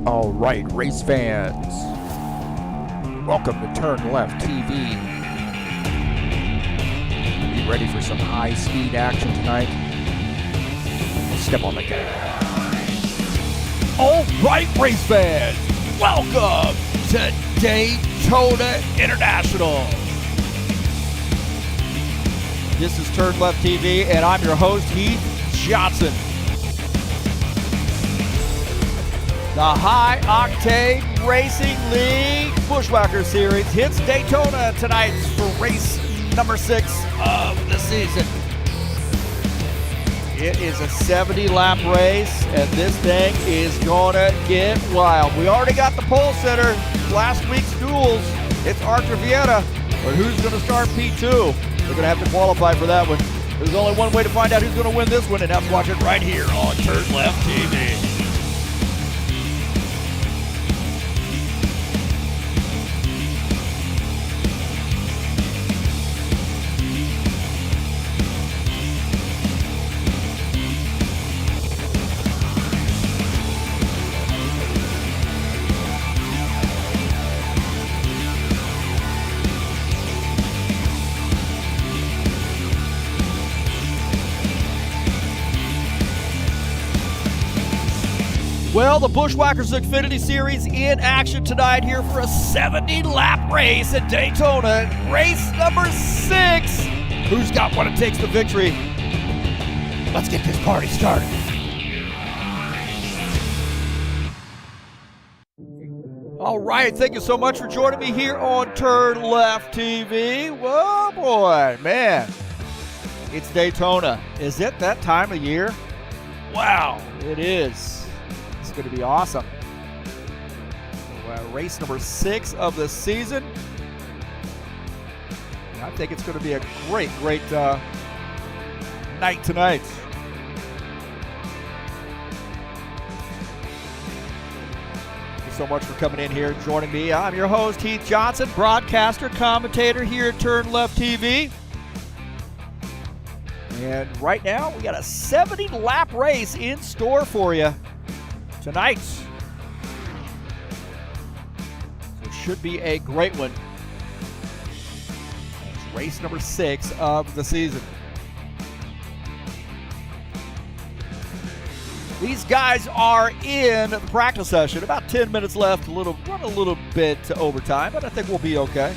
All right, race fans, welcome to TurnLeftTV. Be ready for some high-speed action tonight. Step on the gas. All right, race fans, welcome to Daytona International. This is TurnLeftTV, and I'm your host, Heath Johnson. The High Octane Racing League Buschwackers Series hits Daytona tonight for race number 6 of the season. It is a 70-lap race, and this thing is gonna get wild. We already got the pole sitter, last week's Duels. It's Arthur Vieta, but who's gonna start P2? They're gonna have to qualify for that one. There's only one way to find out who's gonna win this one, and that's watch it right here on TurnLeftTV. Well, the Buschwackers Xfinity Series in action tonight here for a 70-lap race at Daytona. Race number 6. Who's got what it takes to victory? Let's get this party started. All right, thank you so much for joining me here on TurnLeftTV. Whoa, boy, man. It's Daytona. Is it that time of year? Wow, it is. Going to be awesome. Race number 6 of the season. I think it's going to be a great night tonight. Thank you so much for coming in here, joining me. I'm your host, Heath Johnson, broadcaster, commentator here at TurnLeftTV. And right now, we got a 70-lap race in store for you tonight. So it should be a great one. It's race number 6 of the season. These guys are in the practice session. About 10 minutes left. Run a little bit to overtime, but I think we'll be okay.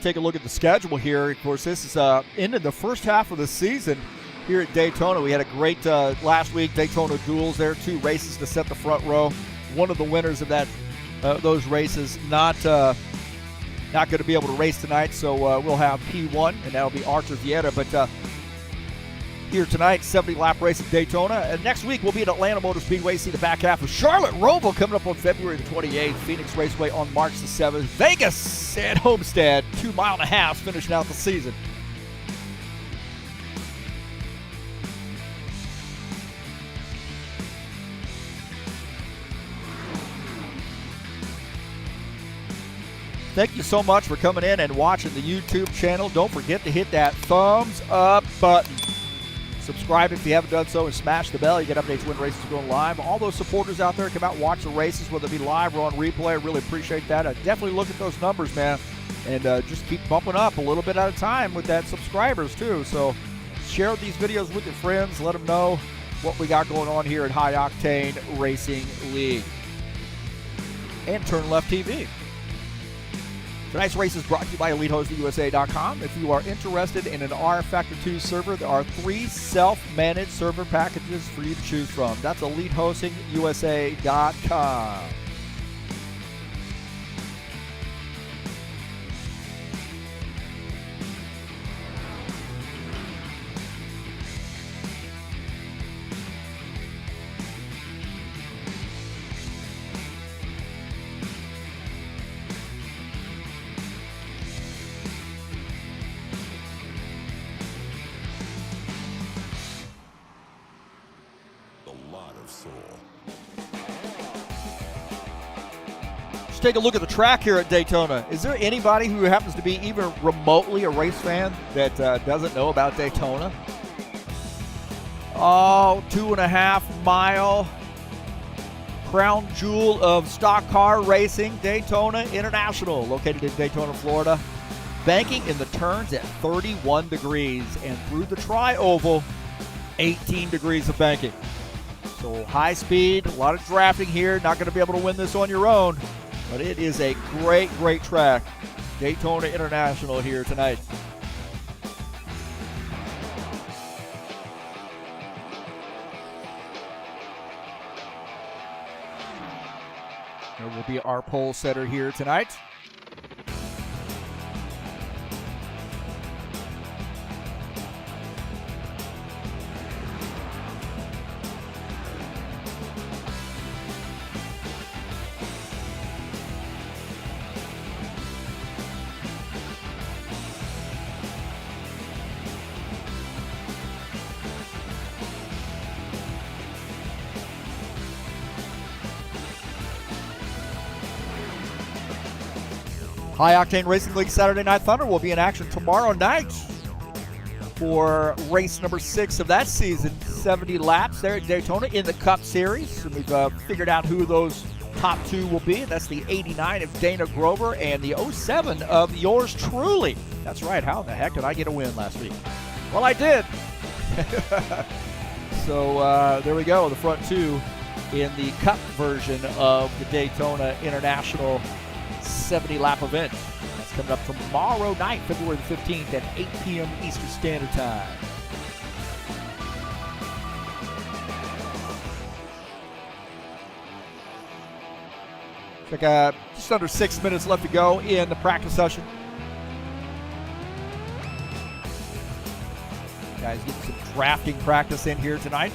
Take a look at the schedule here. Of course, this is ended the first half of the season here at Daytona. We had a great last week Daytona Duels there, 2 races to set the front row. One of the winners of those races not going to be able to race tonight, so we'll have P1, and that'll be Arthur Vieta. But here tonight, 70-lap race at Daytona. And next week, we'll be at Atlanta Motor Speedway. See the back half of Charlotte Roval coming up on February the 28th. Phoenix Raceway on March the 7th. Vegas and Homestead, 2.5 miles finishing out the season. Thank you so much for coming in and watching the YouTube channel. Don't forget to hit that thumbs up button. Subscribe if you haven't done so, and smash the bell. You get updates when races are going live. All those supporters out there, come out and watch the races, whether it be live or on replay. I really appreciate that. Definitely look at those numbers, man, and just keep bumping up a little bit at a time with that subscribers, too. So share these videos with your friends. Let them know what we got going on here at High Octane Racing League and TurnLeftTV. Tonight's race is brought to you by EliteHostingUSA.com. If you are interested in an rFactor 2 server, there are 3 self-managed server packages for you to choose from. That's EliteHostingUSA.com. take a look at the track here at Daytona. Is there anybody who happens to be even remotely a race fan that doesn't know about Daytona? Oh, 2.5 mile crown jewel of stock car racing, Daytona International, located in Daytona, Florida. Banking in the turns at 31 degrees, and through the tri-oval, 18 degrees of banking. So high speed, a lot of drafting here. Not going to be able to win this on your own, but it is a great, great track. Daytona International here tonight. There will be our pole setter here tonight. High Octane Racing League Saturday Night Thunder will be in action tomorrow night for race number 6 of that season. 70 laps there at Daytona in the Cup Series. And we've figured out who those top 2 will be. That's the 89 of Dana Grover and the 07 of yours truly. That's right. How the heck did I get a win last week? Well, I did. So there we go. The front 2 in the Cup version of the Daytona International 70-lap event. That's coming up tomorrow night, February the 15th at 8 p.m. Eastern Standard Time. It's like just under 6 minutes left to go in the practice session. Guys getting some drafting practice in here tonight.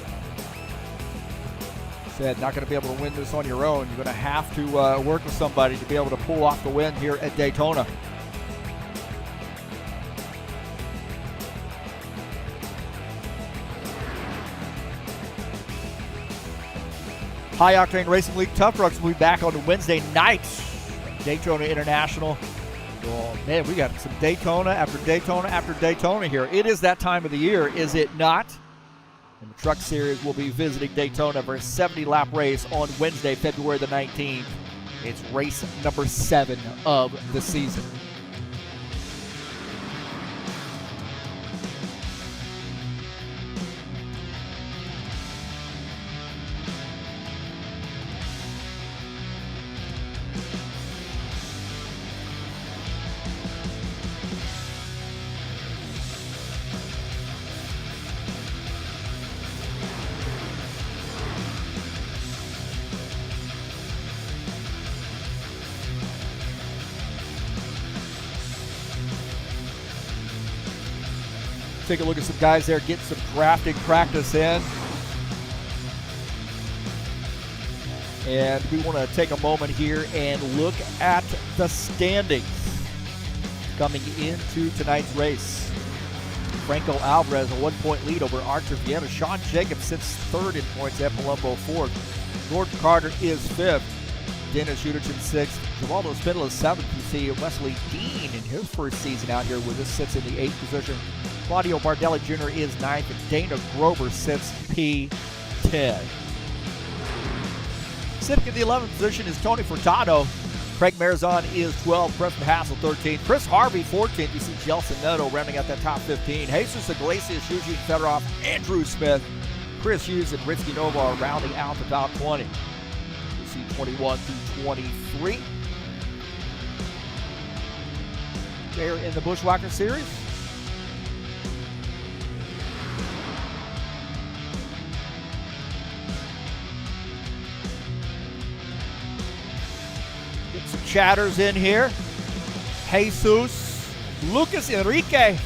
Said not going to be able to win this on your own. You're going to have to work with somebody to be able to pull off the win here at Daytona. High Octane Racing League Tough Trucks will be back on Wednesday night. Daytona International. Oh man, we got some Daytona after Daytona after Daytona here. It is that time of the year, is it not? And the Truck Series will be visiting Daytona for a 70-lap race on Wednesday, February the 19th. It's race number 7 of the season. Take a look at some guys there, get some drafting practice in. And we want to take a moment here and look at the standings coming into tonight's race. Franco Alvarez, a 1-point lead over Archer Vieta. Sean Jacobs sits 3rd in points at Palumbo 4th. Gordon Carter is 5th. Dennis Uderchin 6th. Geraldo Spindler is 7th. You see Wesley Dean in his first season out here with this sits in the 8th position. Claudio Bardelli Jr. is 9th, and Dana Grover sits P10. Sitting in the 11th position is Tony Furtado. Craig Marizon is 12th, Preston Hassel 13th, Chris Harvey 14th. You see Jelson Neto rounding out that top 15. Jesus Iglesias, Eugene Fedorov, Andrew Smith, Chris Hughes, and Ritsky Nova are rounding out the top 20. You see 21 through 23. There in the Buschwackers Series. Some chatters in here. Jesus, Lucas Enrique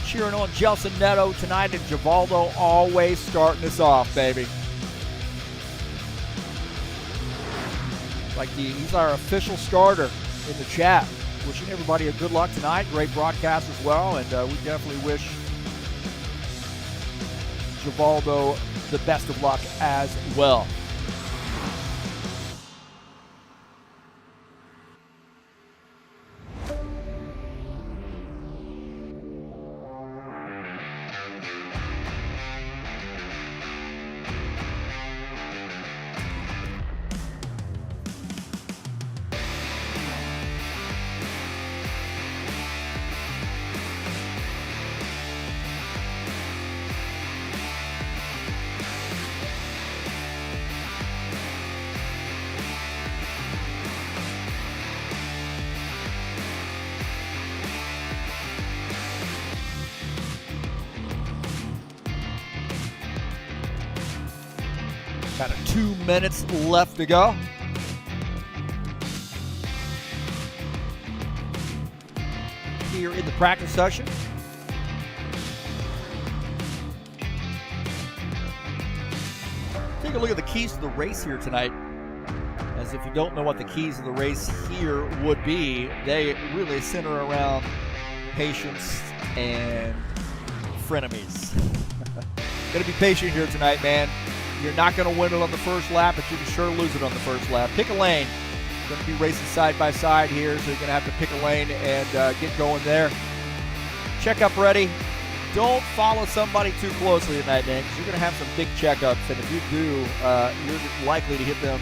cheering on Jelson Neto tonight, and Givaldo always starting us off, baby. Like he's our official starter in the chat. Wishing everybody a good luck tonight. Great broadcast as well, and we definitely wish Givaldo the best of luck as well. About 2 minutes left to go. Here in the practice session. Take a look at the keys to the race here tonight. As if you don't know what the keys of the race here would be, they really center around patience and frenemies. Gotta be patient here tonight, man. You're not gonna win it on the first lap, but you can sure lose it on the first lap. Pick a lane. You're gonna be racing side by side here, so you're gonna have to pick a lane and get going there. Checkup ready. Don't follow somebody too closely tonight, man, because you're going to have some big checkups, and if you do, you're likely to hit them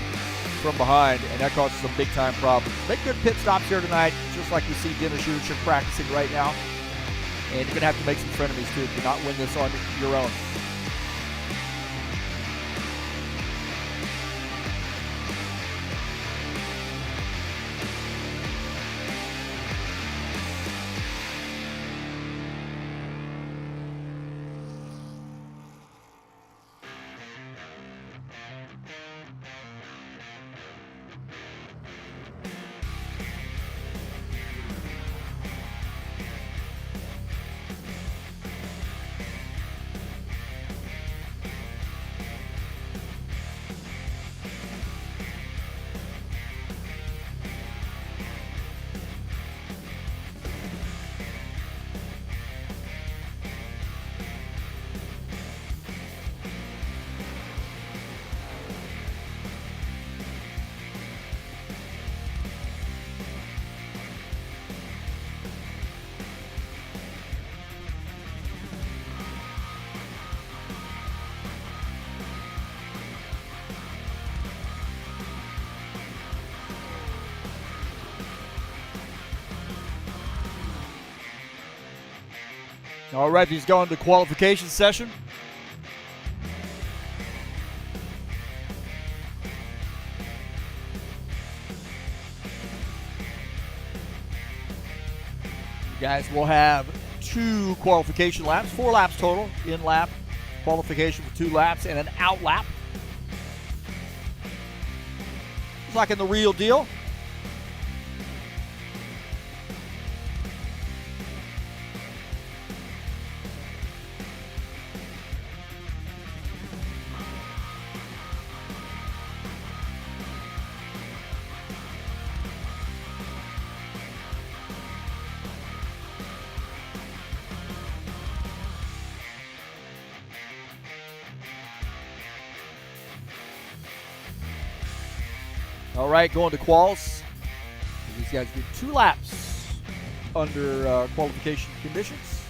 from behind, and that causes some big-time problems. Make good pit stops here tonight, just like you see Dennis You're practicing right now, and you're going to have to make some frenemies, too, to not win this on your own. All right, he's going to qualification session. You guys will have 2 qualification laps, 4 laps total, in lap, qualification for 2 laps, and an out lap. It's like in the real deal. All right, going to quals. These guys did 2 laps under qualification conditions.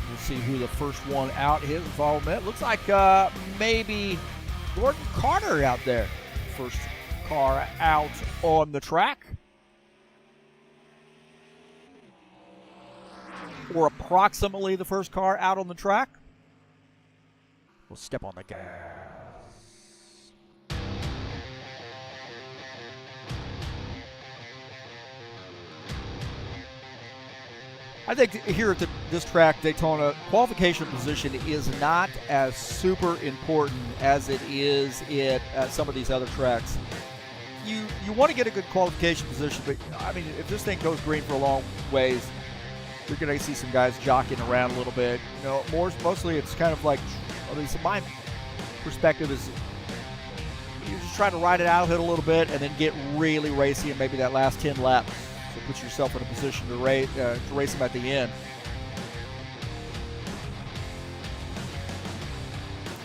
We'll see who the first one out is involvement. Looks like maybe Gordon Carter out there. First car out on the track. Or approximately the first car out on the track. We'll step on the gas. I think here at this track, Daytona, qualification position is not as super important as it is at some of these other tracks. You want to get a good qualification position, but I mean, if this thing goes green for a long ways, you're going to see some guys jockeying around a little bit. You know, mostly it's kind of like, at least my perspective is, you just try to ride it out, hit a little bit, and then get really racy in maybe that last 10 laps. So put yourself in a position to race them at the end.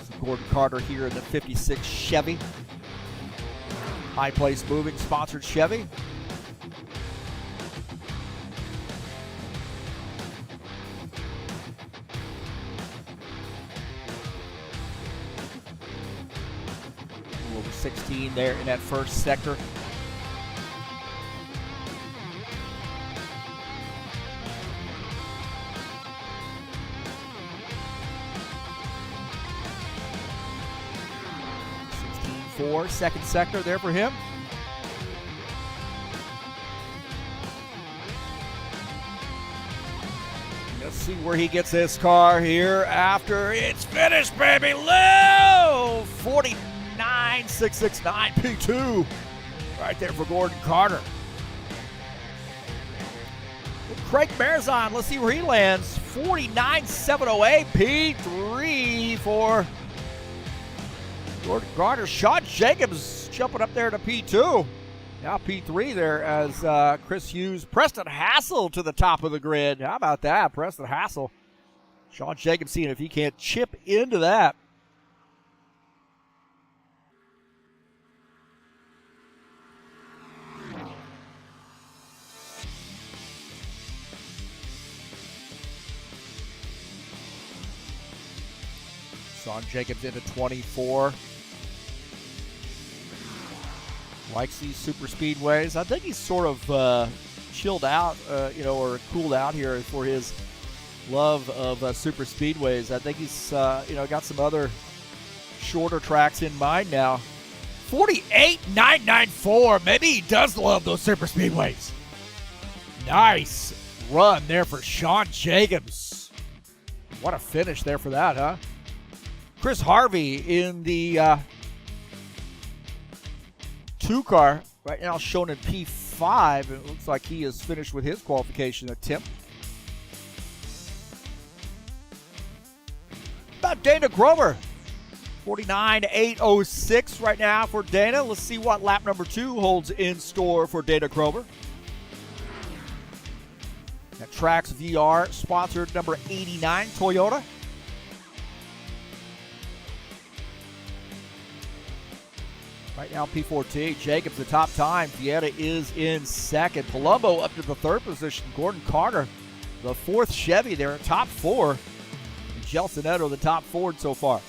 So Gordon Carter here in the 56 Chevy. High Place Moving sponsored Chevy. Over 16 there in that first sector. 24, second sector there for him. Let's see where he gets this car here after it's finished, baby. Low 49.669 P2 right there for Gordon Carter. Well, Craig Marzon, let's see where he lands. 49.708 P3 for Gordon Carter. Sean Jacobs jumping up there to P2. Now P3 there as Chris Hughes. Preston Hassel to the top of the grid. How about that? Preston Hassel. Sean Jacobs seeing if he can't chip into that. Sean Jacobs into 24. Likes these super speedways. I think he's sort of chilled out, or cooled out here for his love of super speedways. I think he's, got some other shorter tracks in mind now. 48.994. Maybe he does love those super speedways. Nice run there for Sean Jacobs. What a finish there for that, huh? Chris Harvey in the 2 car right now shown in P5. It looks like he is finished with his qualification attempt. About Dana Grover. 49.806 right now for Dana. Let's see what lap number 2 holds in store for Dana Grover. That Trax VR sponsored number 89 Toyota. Right now, P14, Jacobs the top time. Vieta is in second. Palumbo up to the 3rd position. Gordon Carter, the 4th Chevy there, top 4. And Gelsoneto, the top Ford so far.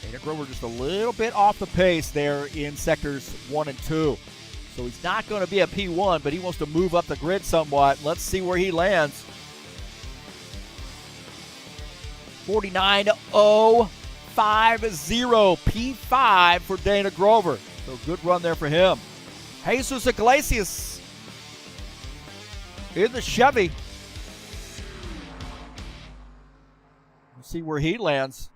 Dana Grover just a little bit off the pace there in sectors 1 and 2. So he's not going to be a P1, but he wants to move up the grid somewhat. Let's see where he lands. 49.050 P5 for Dana Grover. So good run there for him. Jesus Iglesias in the Chevy. Let's see where he lands.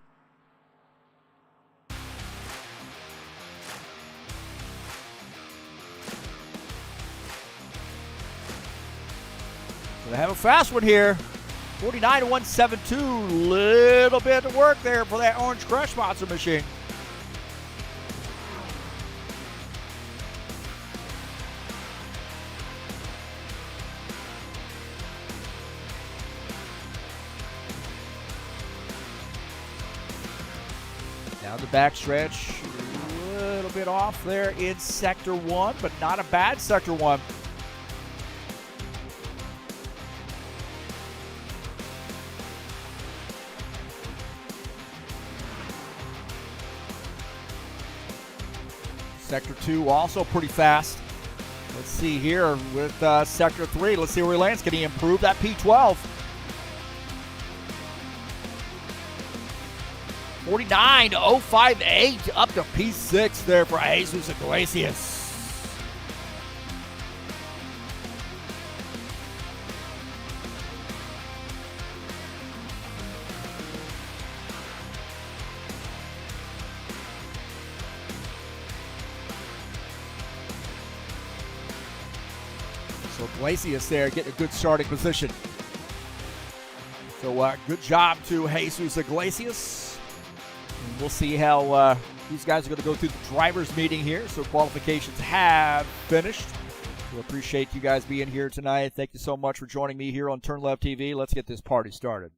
Gonna have a fast one here. 49.172, little bit of work there for that Orange Crush Monster machine. Down the backstretch, a little bit off there in Sector 1, but not a bad Sector 1. Sector 2 also pretty fast. Let's see here with Sector 3. Let's see where he lands. Can he improve that P12? 49.058 up to P6 there for Jesus Iglesias. So Iglesias there getting a good starting position. So good job to Jesus Iglesias. And we'll see how these guys are going to go through the drivers' meeting here. So qualifications have finished. We appreciate you guys being here tonight. Thank you so much for joining me here on TurnLeftTV. Let's get this party started.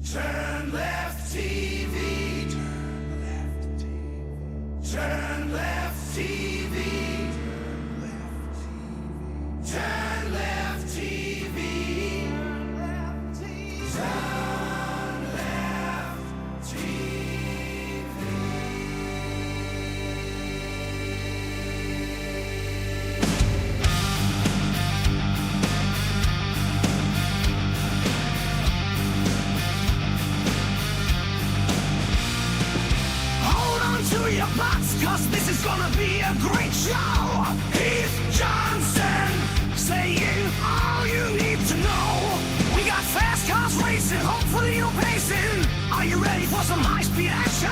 TurnLeftTV. TurnLeftTV. TurnLeftTV. To your butts, cause this is gonna be a great show. Heath Johnson, saying all you need to know. We got fast cars racing, hopefully you're pacing. Are you ready for some high-speed action?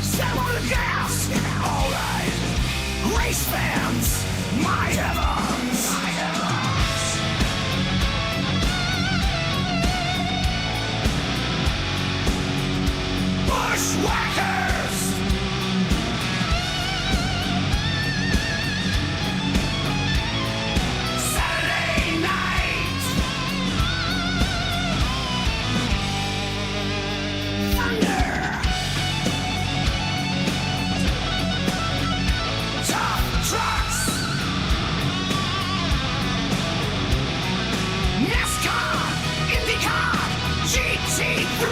Step on the gas, alright. Race fans, my heavens, my heavens. Buschwackers! Saturday night! Thunder! Tough trucks! Nascar! IndyCar! GT3!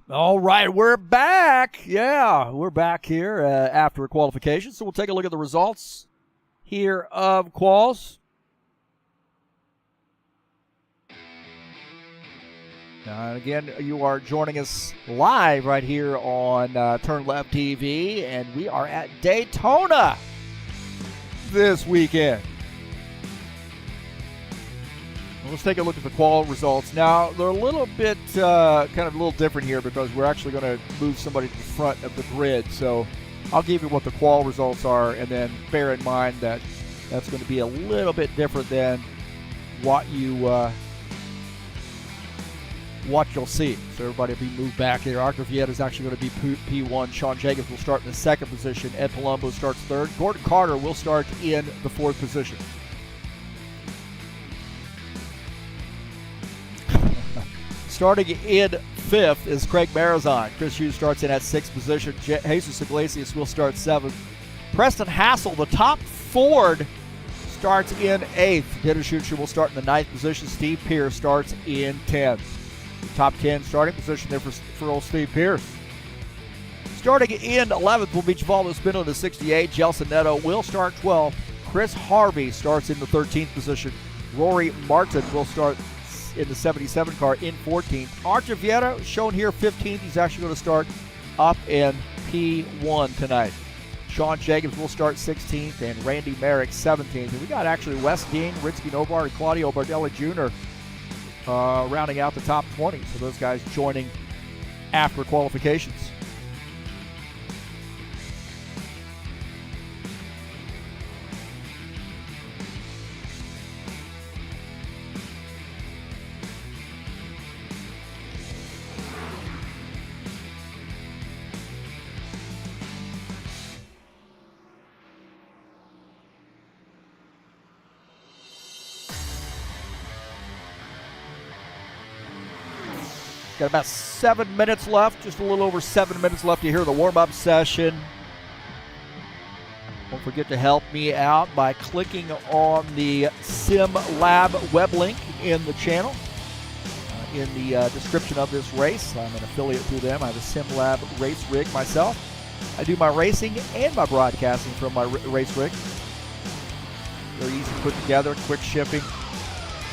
All right, we're back. Yeah, we're back here after qualification. So we'll take a look at the results here of quals. And again, you are joining us live right here on TurnLeftTV, and we are at Daytona this weekend. Let's take a look at the qual results. Now, they're a little bit kind of a little different here because we're actually going to move somebody to the front of the grid. So I'll give you what the qual results are, and then bear in mind that that's going to be a little bit different than what you'll see. So everybody will be moved back here. Arthur Vieta is actually going to be P1. Sean Jacobs will start in the second position. Ed Palumbo starts third. Gordon Carter will start in the fourth position. Starting in fifth is Craig Marazon. Chris Hughes starts in at sixth position. Jesus Iglesias will start seventh. Preston Hassel, the top Ford, starts in eighth. Dennis Schucher will start in the ninth position. Steve Pierce starts in 10th. The top 10 starting position there for old Steve Pierce. Starting in 11th will be Givaldo Spindler in the 68. Gelson Neto will start 12th. Chris Harvey starts in the 13th position. Rory Martin will start in the 77 car in 14th. Arthur Vieta, shown here 15th. He's actually going to start up in P1 tonight. Sean Jacobs will start 16th, and Randy Merrick 17th. And we got actually Wes Dean, Rinsky Nobar, and Claudio Bardelli Jr. Rounding out the top 20. So those guys joining after qualifications. Got about 7 minutes left, just a little over 7 minutes left to hear the warm-up session Don't forget to help me out by clicking on the Sim Lab web link in the channel. In the description of this race, I'm an affiliate through them. I have a Sim Lab race rig myself. I do my racing and my broadcasting from my race rig. Very easy to put together, quick shipping,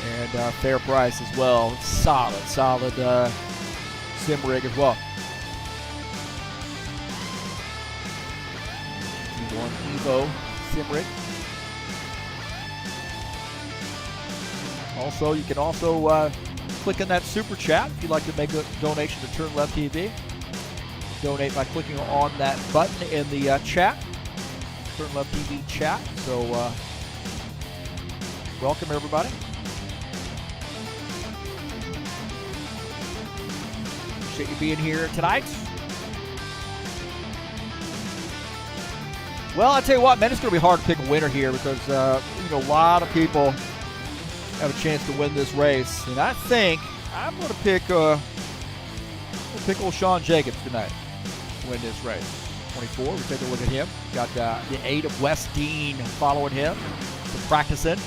and fair price as well. Solid sim rig as well. One Evo sim rig. Also, you can also click on that super chat if you'd like to make a donation to TurnLeftTV. Donate by clicking on that button in the chat, TurnLeftTV chat. So, welcome everybody. Appreciate you being here tonight. Well, I tell you what, man, it's going to be hard to pick a winner here because a lot of people have a chance to win this race, and I think I'm going to pick old Sean Jacobs tonight to win this race. 24. We take a look at him. Got the 8 of West Dean following him to practice in.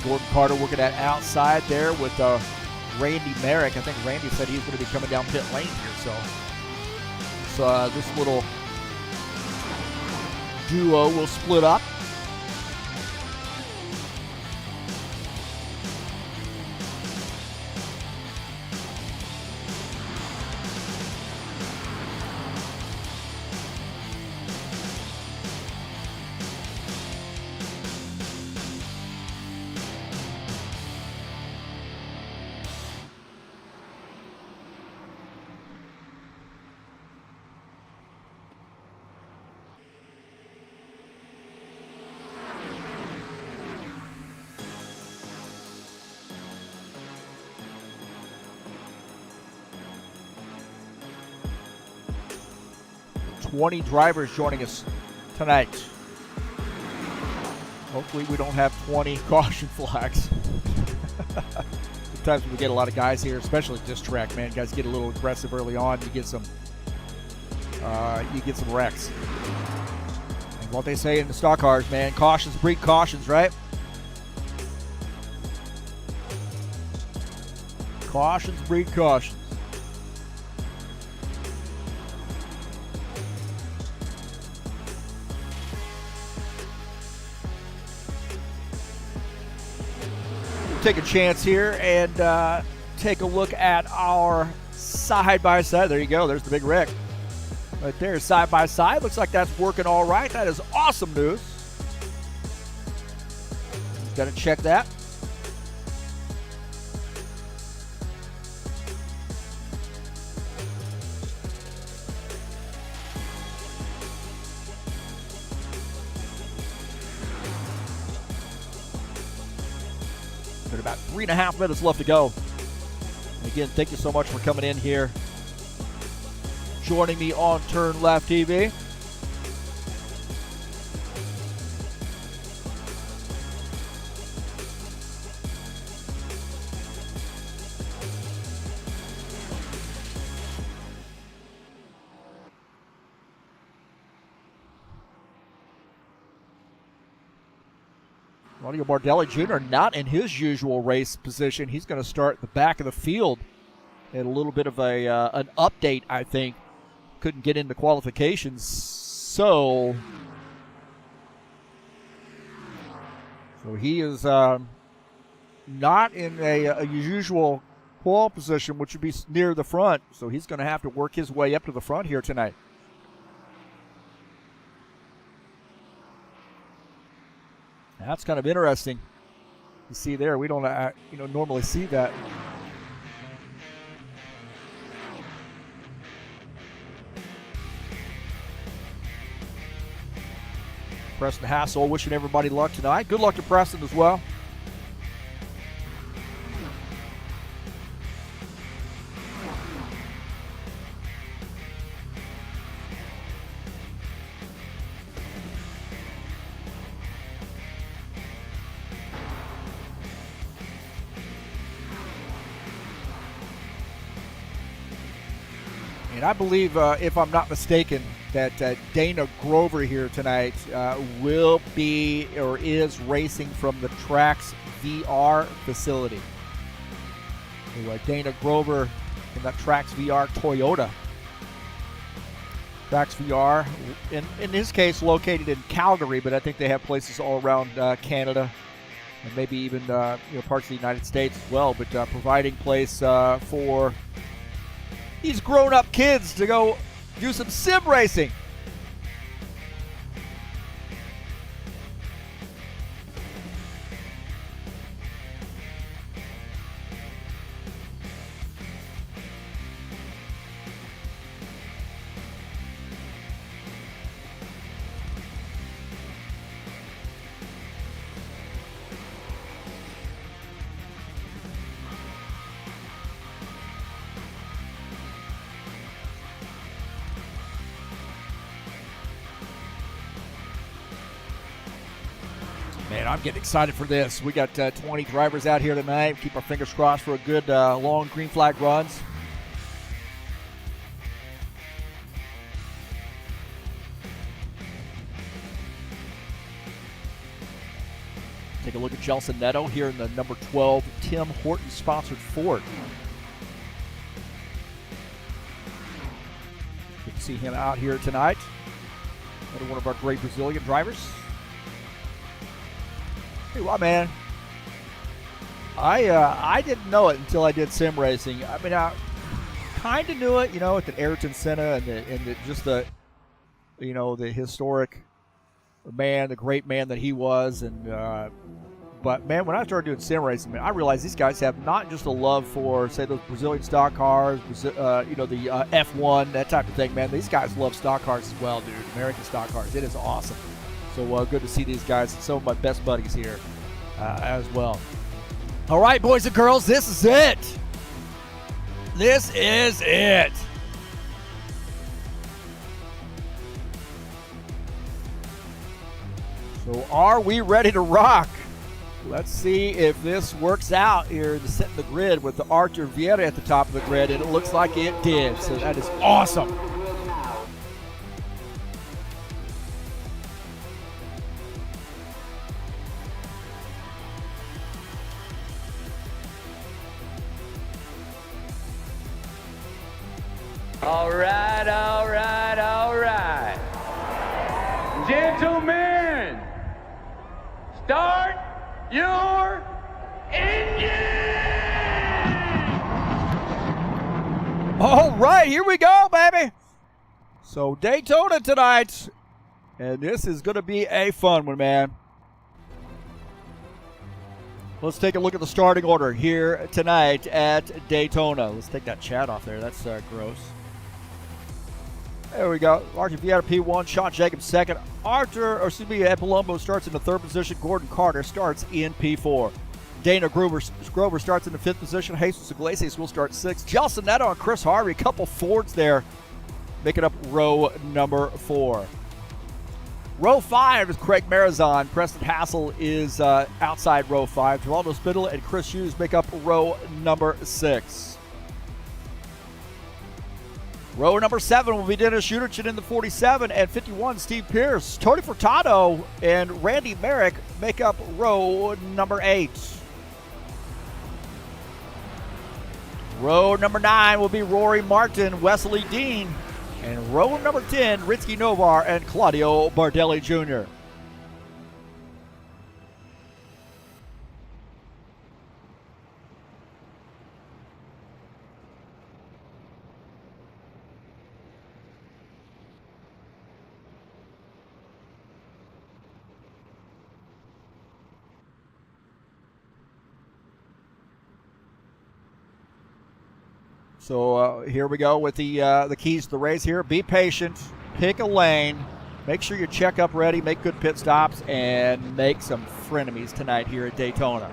Gordon Carter working that outside there with Randy Merrick. I think Randy said he's going to be coming down pit lane here. So this little duo will split up. Drivers joining us tonight. Hopefully we don't have 20 caution flags. Sometimes we get a lot of guys here, especially at this track, man. Guys get a little aggressive early on. You get some wrecks. And what they say in the stock cars, man, cautions breed cautions, right? Cautions breed cautions. Take a chance here and take a look at our side-by-side. There you go. There's the big wreck. Right there, side-by-side. Looks like that's working all right. That is awesome news. Got to check that. About 3.5 minutes left to go. Again, thank you so much for coming in here, joining me on Turn Left TV. Claudio Bardelli Jr. not in his usual race position. He's going to start at the back of the field. And a little bit of an update, I think. Couldn't get into qualifications, so he is not in a usual pole position, which would be near the front. So he's going to have to work his way up to the front here tonight. That's kind of interesting. You see there, we don't normally see that. Preston Hassel wishing everybody luck tonight. Good luck to Preston as well. And I believe, if I'm not mistaken, that Dana Grover here tonight will be or is racing from the Trax VR facility. So, Dana Grover in that Trax VR Toyota. Trax VR, in his case, located in Calgary, but I think they have places all around Canada and maybe even parts of the United States as well. But providing place for these grown-up kids to go do some sim racing. Man, I'm getting excited for this. We got 20 drivers out here tonight. Keep our fingers crossed for a good long green flag runs. Take a look at Gelson Neto here in the number 12 Tim Horton sponsored Ford. Good to see him out here tonight. Another one of our great Brazilian drivers. Well, man, I didn't know it until I did sim racing. I mean, I kind of knew it, with the Ayrton Senna and just the historic man, the great man that he was. But man, when I started doing sim racing, man, I realized these guys have not just a love for, say, those Brazilian stock cars, the F1, that type of thing, man. These guys love stock cars as well, dude. American stock cars. It is awesome. So good to see these guys, some of my best buddies here as well. All right, boys and girls, this is it. This is it. So are we ready to rock? Let's see if this works out here to set the grid with the Arthur Vieira at the top of the grid, and it looks like it did. So that is awesome. All right, all right, all right. Gentlemen, start your engine! All right, here we go, baby. So Daytona tonight, and this is going to be a fun one, man. Let's take a look at the starting order here tonight at Daytona. Let's take that chat off there. That's gross. There we go. Arthur Vieira P1, Sean Jacobs second. Ed Palumbo starts in the third position. Gordon Carter starts in P4. Dana Grover starts in the fifth position. Jesus Iglesias will start sixth. Gelson Neto and Chris Harvey, a couple Fords there, making up row number 4. Row 5 is Craig Marizon. Preston Hassel is outside row 5. Geraldo Spindle and Chris Hughes make up row number 6. Row number 7 will be Dennis Schuderchin in the 47 and 51, Steve Pierce. Tony Furtado and Randy Merrick make up row number 8. Row number 9 will be Rory Martin, Wesley Dean. And row number 10, Ritzky Novar and Claudio Bardelli Jr. So here we go with the keys to the race here. Be patient, pick a lane, make sure you check up ready, make good pit stops, and make some frenemies tonight here at Daytona.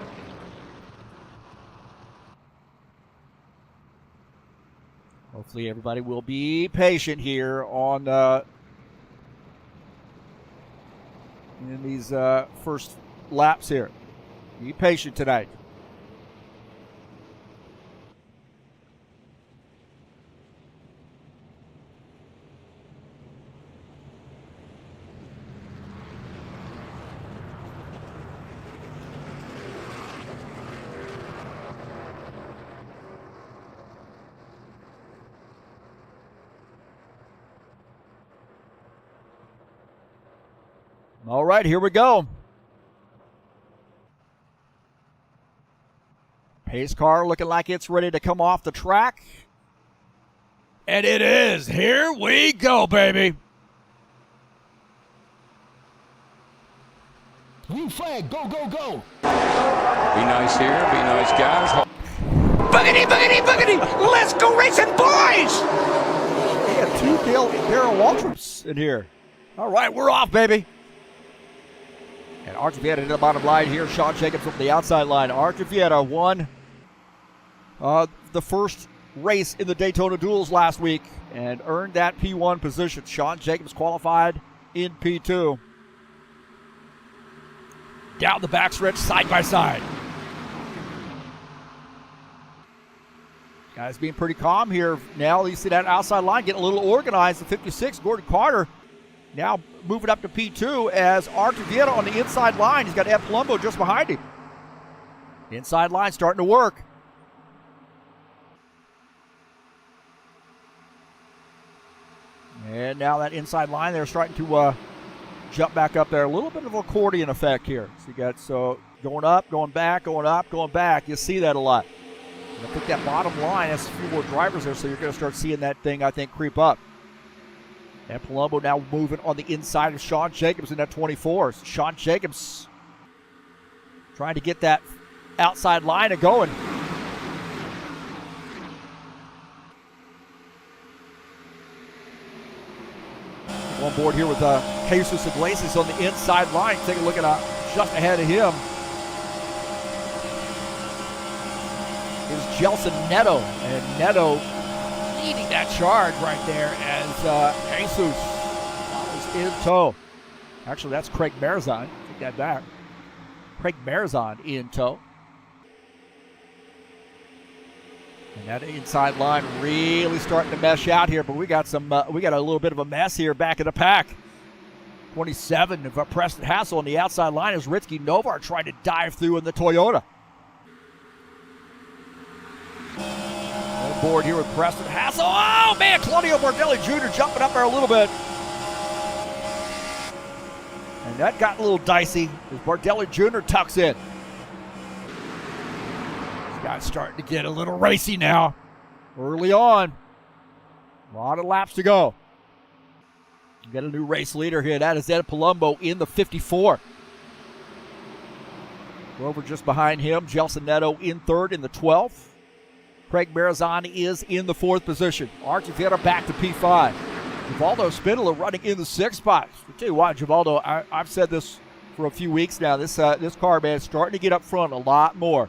Hopefully everybody will be patient here on in these first laps here. Be patient tonight. All right, here we go. Pace car looking like it's ready to come off the track. And it is. Here we go, baby. Green flag, go, go, go. Be nice here, be nice, guys. Boogity, boogity, boogity! Let's go racing, boys! We got two Darrell Waltrips in here. All right, we're off, baby. And Archivieta in the bottom line here. Sean Jacobs from the outside line. Archivieta won the first race in the Daytona Duels last week and earned that P1 position. Sean Jacobs qualified in P2. Down the backstretch, side by side. Guys being pretty calm here. Now you see that outside line getting a little organized. The 56, Gordon Carter, now moving up to P2 as Archivieta on the inside line. He's got Ed Palumbo just behind him. Inside line starting to work. And now that inside line, they're starting to jump back up there. A little bit of accordion effect here. So you got going up, going back, going up, going back. You see that a lot. And I think that bottom line has a few more drivers there, so you're going to start seeing that thing, I think, creep up. And Palumbo now moving on the inside of Sean Jacobs in that 24. So Sean Jacobs trying to get that outside line going. On board here with Jesus Iglesias on the inside line. Take a look at just ahead of him is Gelson Neto. And Neto leading that charge right there as Jesus is in tow. Actually, that's Craig Marizon. Take that back. Craig Marizon in tow. And that inside line really starting to mesh out here, but we got a little bit of a mess here back in the pack. 27 of Preston Hassel on the outside line as Ritsky Novar trying to dive through in the Toyota. On board here with Preston Hassel. Oh man, Claudio Bardelli Jr. jumping up there a little bit. And that got a little dicey as Bardelli Jr. tucks in. Guys starting to get a little racy now. Early on. A lot of laps to go. You got a new race leader here. That is Ed Palumbo in the 54. Over just behind him, Gelson Neto in third in the 12th. Craig Marizon is in the 4th position. Archivieta back to P5. Givaldo Spindler running in the 6th spot. I'll tell you what, Givaldo, I've said this for a few weeks now. This car, man, is starting to get up front a lot more.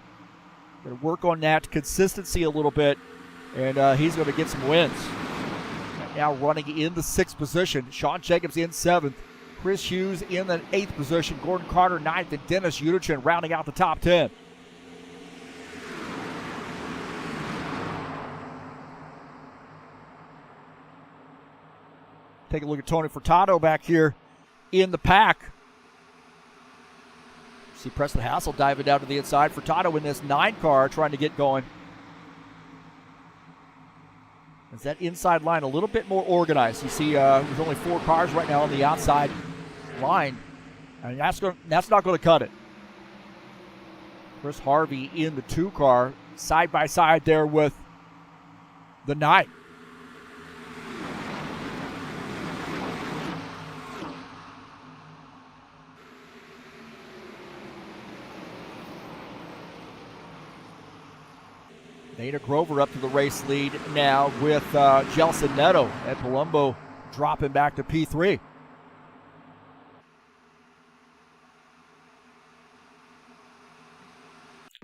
Going to work on that consistency a little bit, and he's going to get some wins. Right now running in the 6th position. Sean Jacobs in 7th. Chris Hughes in the 8th position. Gordon Carter 9th, and Dennis Unichin rounding out the top 10. Take a look at Tony Furtado back here in the pack. See Preston Hassel diving down to the inside. Furtado in this 9 car trying to get going. Is that inside line a little bit more organized? You see there's only 4 cars right now on the outside line. And that's not going to cut it. Chris Harvey in the 2 car, side by side there with the 9. Dana Grover up to the race lead now with Gelson Neto. And Palumbo dropping back to P3.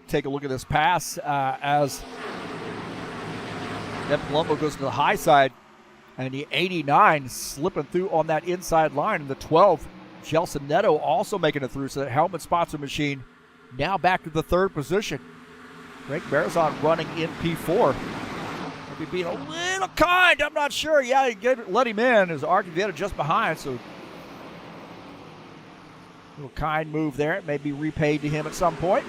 Take a look at this pass as Ed Palumbo goes to the high side. And the 89 slipping through on that inside line. And the 12, Gelson Neto also making it through. So that helmet sponsor machine now back to the 3rd position. Craig Marizon running in P4. Maybe being a little kind. I'm not sure. Yeah, let him in as Archivieta just behind. So little kind move there. It may be repaid to him at some point.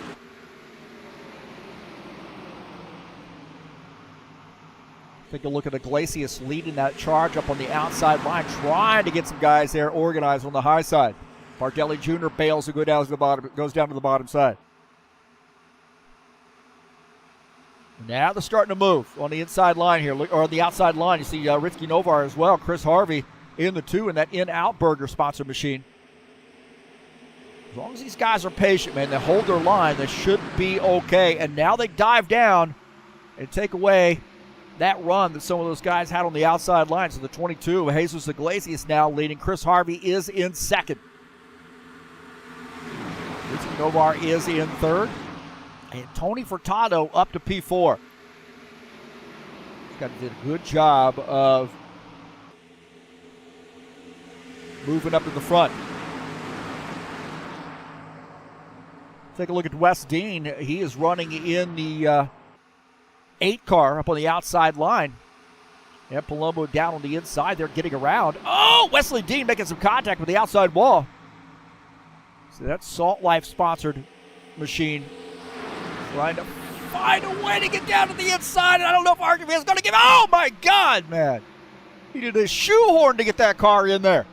Take a look at Iglesias leading that charge up on the outside line, trying to get some guys there organized on the high side. Bardelli Jr. bails to go down to the bottom, goes down to the bottom side. Now they're starting to move on the inside line here, or on the outside line. You see Ricky Novar as well. Chris Harvey in the 2 in that in-out burger sponsor machine. As long as these guys are patient, man, they hold their line, they should be okay. And now they dive down and take away that run that some of those guys had on the outside line. So the 22 of Jesus Iglesias now leading. Chris Harvey is in second. Ricky Novar is in third. And Tony Furtado up to P4. He's got to do a good job of moving up to the front. Take a look at Wes Dean. He is running in the 8 car up on the outside line. And Palumbo down on the inside. They're getting around. Oh, Wesley Dean making some contact with the outside wall. So that's Salt Life sponsored machine. Trying to find a way to get down to the inside. And I don't know if Archibald is going to give. Oh, my God, man. He did a shoehorn to get that car in there.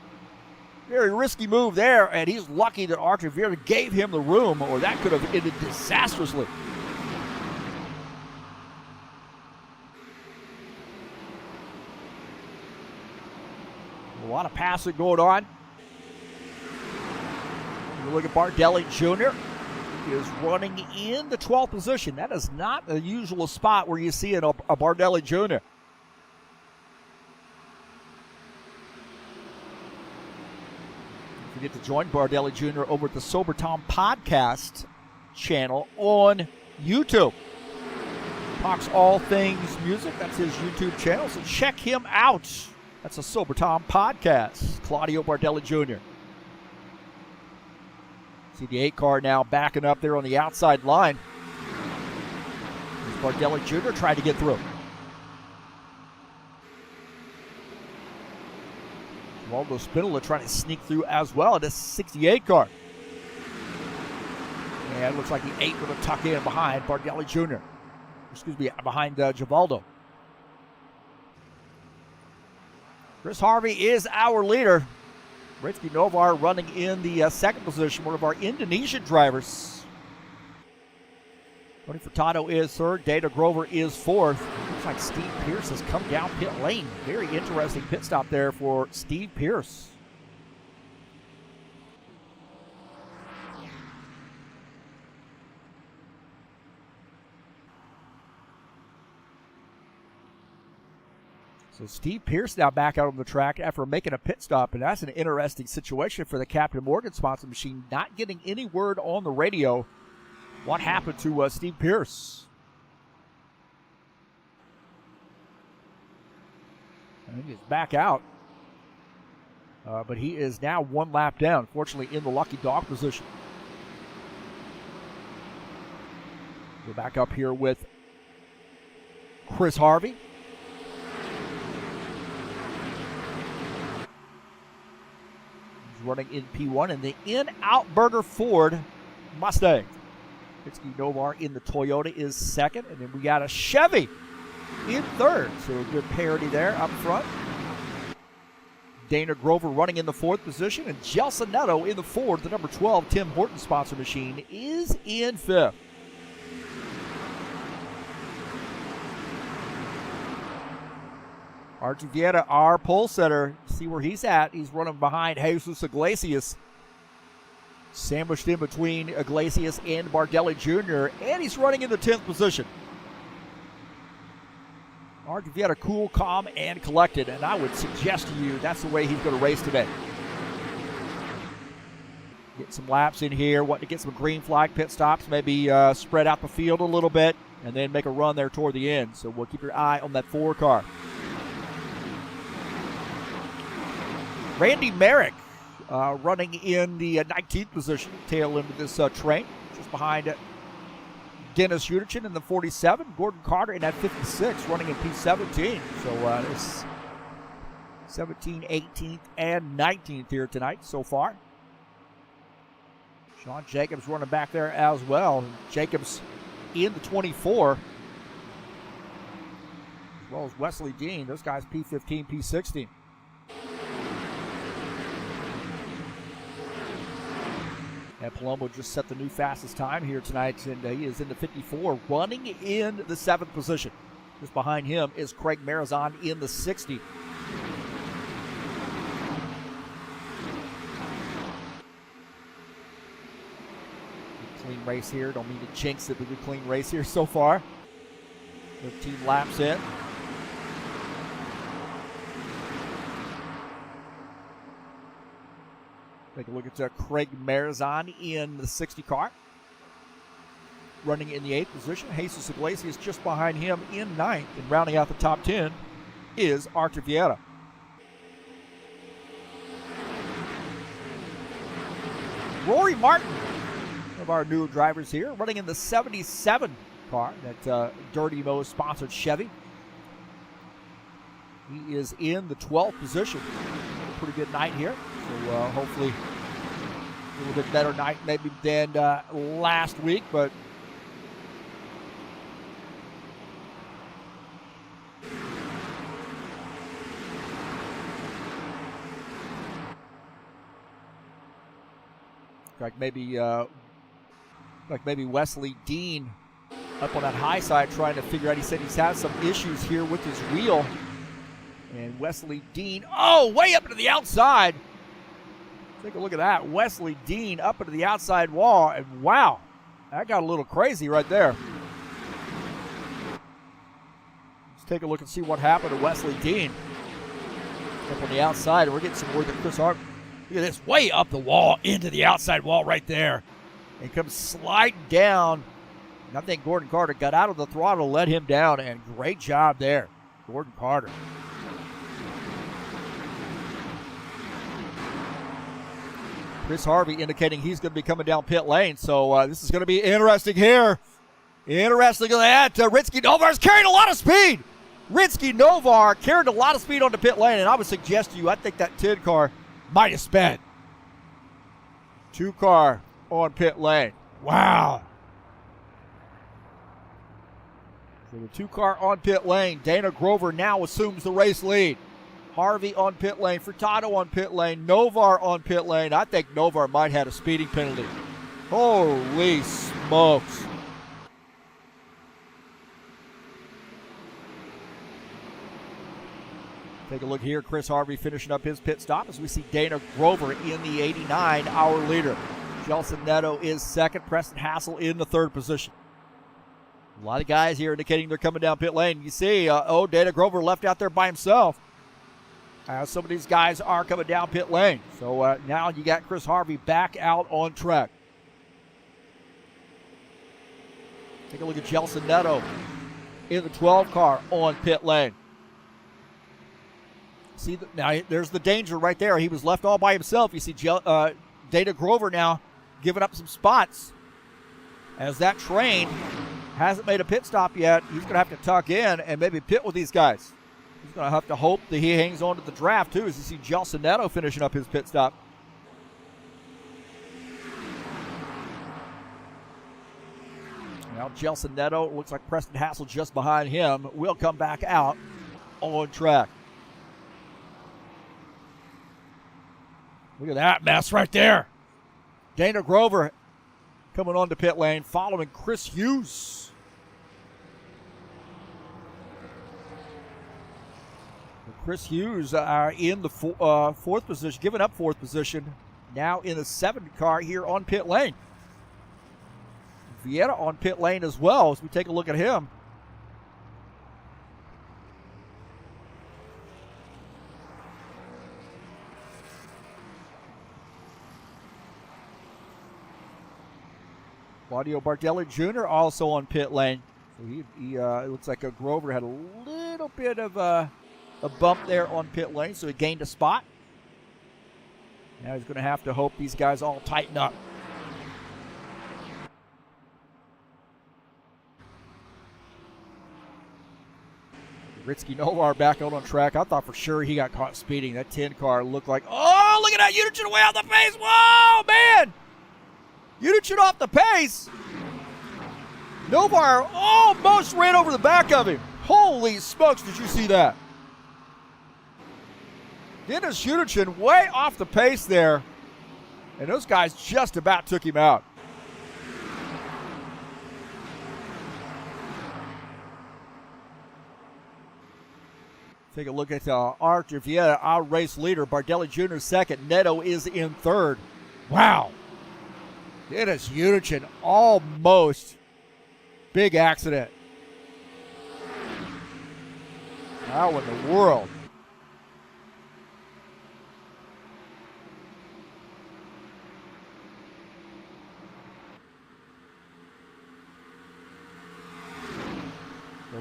Very risky move there, and he's lucky that Archer Vera gave him the room, or that could have ended disastrously. A lot of passing going on. You look at Bardelli Jr. He is running in the 12th position. That is not the usual spot where you see a Bardelli Jr. Get to join Bardelli Jr. over at the Sober Tom podcast channel on YouTube. Talks all things music. That's his YouTube channel, so check him out. That's a Sober Tom podcast. Claudio Bardelli Jr. See the 8 car now backing up there on the outside line. There's Bardelli Jr. trying to get through. Waldo Spinola trying to sneak through as well in this 68 car. And it looks like the 8 going to tuck in behind Bardelli Jr. Excuse me, behind Givaldo. Chris Harvey is our leader. Ricky Novar running in the second position, one of our Indonesian drivers. Tony Furtado is third. Data Grover is fourth. Looks like Steve Pierce has come down pit lane. Very interesting pit stop there for Steve Pierce. So Steve Pierce now back out on the track after making a pit stop, and that's an interesting situation for the Captain Morgan sponsor machine, not getting any word on the radio what happened to Steve Pierce. I think he's back out, but he is now 1 lap down, fortunately in the lucky dog position. We're back up here with Chris Harvey. He's running in P1 in the in-out burger Ford Mustang. Ricky Novar in the Toyota is second, and then we got a Chevy in third. So a good parity there up front. Dana Grover running in the 4th position, and Gelsoneto in the Ford. The number 12 Tim Horton sponsor machine is in 5th. Archie Vieira, our pole setter, see where he's at. He's running behind Jesus Iglesias. Sandwiched in between Iglesias and Bardelli Jr., and he's running in the 10th position. Archie Vieira, cool, calm, and collected, and I would suggest to you that's the way he's going to race today. Get some laps in here, want to get some green flag pit stops, maybe spread out the field a little bit, and then make a run there toward the end. So we'll keep your eye on that 4 car. Randy Merrick running in the 19th position, tail end of this train, just behind Dennis Uderchin in the 47. Gordon Carter in that 56, running in P17. So it's 17th, 18th, and 19th here tonight so far. Sean Jacobs running back there as well. Jacobs in the 24. As well as Wesley Dean. Those guys P15, P16. And Palumbo just set the new fastest time here tonight, and he is in the 54, running in the 7th position. Just behind him is Craig Marizon in the 60. Clean race here. Don't mean to jinx it, but a clean race here so far. 15 laps in. Take a look at Craig Marizon in the 60 car. Running in the 8th position. Jesus Iglesias just behind him in 9th. And rounding out the top 10 is Artur Vieira. Rory Martin, one of our newer drivers here, running in the 77 car, that Dirty Mo sponsored Chevy. He is in the 12th position. A pretty good night here. So hopefully a little bit better night maybe than last week, but like maybe Wesley Dean up on that high side trying to figure out. He said he's had some issues here with his wheel. And Wesley Dean, way up into the outside. Take a look at that. Wesley Dean up into the outside wall, and wow, that got a little crazy right there. Let's take a look and see what happened to Wesley Dean. Up on the outside, and we're getting some word that Chris Hart, look at this, way up the wall, into the outside wall right there. And comes sliding down. And I think Gordon Carter got out of the throttle, let him down, and great job there, Gordon Carter. Chris Harvey indicating he's going to be coming down pit lane, so this is going to be interesting here. Interesting at Rinsky Novar's carrying a lot of speed. Rinsky Novar carried a lot of speed on the pit lane, and I would suggest to you, I think that 10 car might have sped. 2 car on pit lane. Wow. So the 2 car on pit lane. Dana Grover now assumes the race lead. Harvey on pit lane, Furtado on pit lane, Novar on pit lane. I think Novar might have a speeding penalty. Holy smokes. Take a look here. Chris Harvey finishing up his pit stop as we see Dana Grover in the 89, our leader. Jelson Neto is second. Preston Hassel in the 3rd position. A lot of guys here indicating they're coming down pit lane. You see, Dana Grover left out there by himself. Some of these guys are coming down pit lane. So now you got Chris Harvey back out on track. Take a look at Jelson Neto in the 12 car on pit lane. See, now there's the danger right there. He was left all by himself. You see Dana Grover now giving up some spots. As that train hasn't made a pit stop yet, he's going to have to tuck in and maybe pit with these guys. He's going to have to hope that he hangs on to the draft, too, as you see Jelson Neto finishing up his pit stop. Now, Jelson Neto, looks like Preston Hassel just behind him, will come back out on track. Look at that mess right there. Dana Grover coming on to pit lane, following Chris Hughes. Chris Hughes in the 4th position, giving up 4th position, now in the 7th car here on pit lane. Vieira on pit lane as well as we take a look at him. Claudio Bardelli Jr. also on pit lane. So he it looks like Grover had a little bit of a bump there on pit lane, so he gained a spot. Now he's going to have to hope these guys all tighten up. Rinsky Novar back out on track. I thought for sure he got caught speeding. That 10 car looked like, look at that Unichin way off the pace. Whoa, man! Unichin off the pace. Novar almost ran over the back of him. Holy smokes, did you see that? Dennis Unichin way off the pace there. And those guys just about took him out. Take a look at Archer Vieira, our race leader. Bardelli Jr. second. Neto is in third. Wow. Dennis Unichin almost. Big accident. How in the world?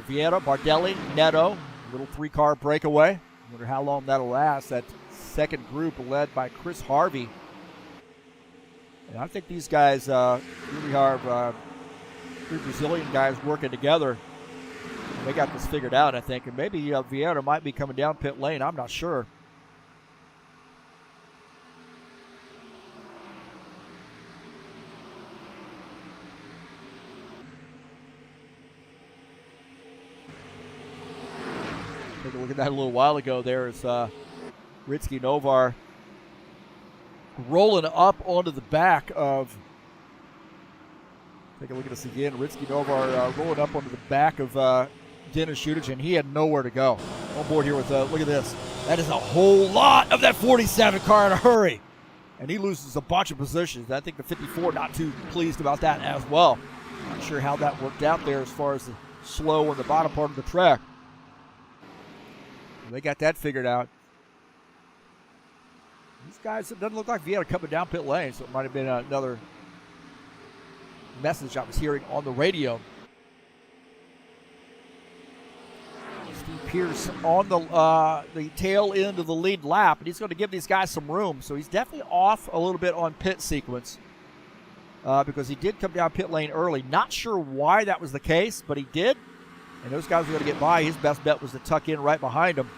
Vieira, Bardelli, Neto. Little three-car breakaway. Wonder how long that'll last. That second group led by Chris Harvey. And I think these guys really are three Brazilian guys working together. They got this figured out, I think. And maybe Vieira might be coming down pit lane. I'm not sure. Take a look at that a little while ago. There's Ritsky Novar rolling up onto the back of. Take a look at this again. Ritsky Novar rolling up onto the back of Dennis Unichin, and he had nowhere to go. On board here with, look at this. That is a whole lot of that 47 car in a hurry. And he loses a bunch of positions. I think the 54 not too pleased about that as well. Not sure how that worked out there as far as the slow on the bottom part of the track. They got that figured out. These guys, it doesn't look like Vieira coming down pit lane, so it might have been another message I was hearing on the radio. Steve Pierce on the tail end of the lead lap, and he's going to give these guys some room. So he's definitely off a little bit on pit sequence because he did come down pit lane early. Not sure why that was the case, but he did. And those guys were going to get by. His best bet was to tuck in right behind him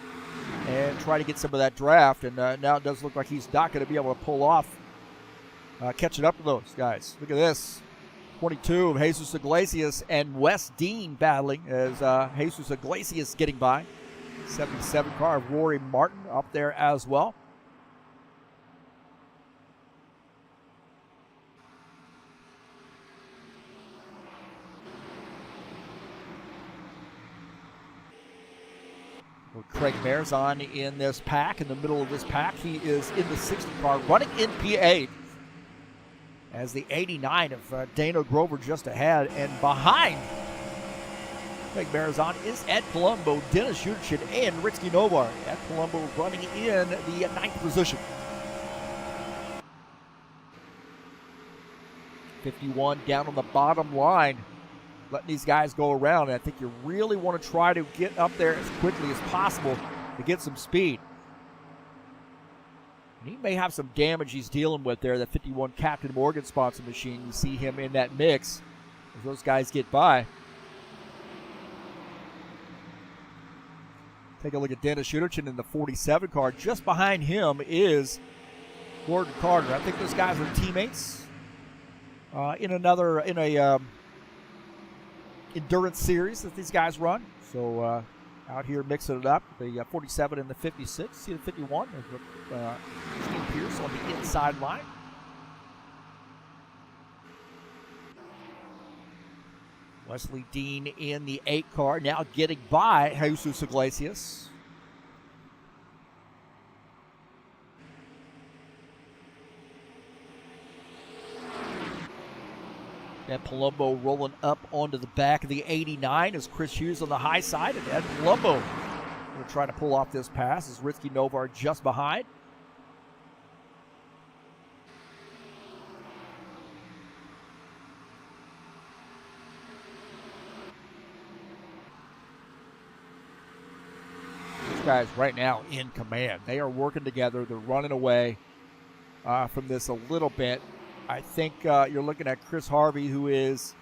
and try to get some of that draft. And now it does look like he's not going to be able to pull off catching up to those guys. Look at this. 22 of Jesus Iglesias and Wes Dean battling as Jesus Iglesias getting by. 77 car of Rory Martin up there as well. Craig Marzon in this pack, in the middle of this pack. He is in the 60 car, running in P8 as the 89 of Dana Grover just ahead. And behind Craig Marzon is Ed Palumbo, Dennis Unichin, and Ritsky Novar. Ed Palumbo running in the 9th position. 51 down on the bottom line. Letting these guys go around. And I think you really want to try to get up there as quickly as possible to get some speed. And he may have some damage he's dealing with there, that 51 Captain Morgan sponsor machine. You see him in that mix as those guys get by. Take a look at Dennis Unichin in the 47 car. Just behind him is Gordon Carter. I think those guys are teammates in a endurance series that these guys run. So out here mixing it up. The 47 and the 56. See the 51 Steve Pierce on the inside line. Wesley Dean in the 8 car, now getting by Jesus Iglesias. And Palumbo rolling up onto the back of the 89 as Chris Hughes on the high side. And Ed Palumbo will try to pull off this pass as Ritsky Novar just behind. These guys right now in command. They are working together. They're running away from this a little bit. I think you're looking at Chris Harvey, who is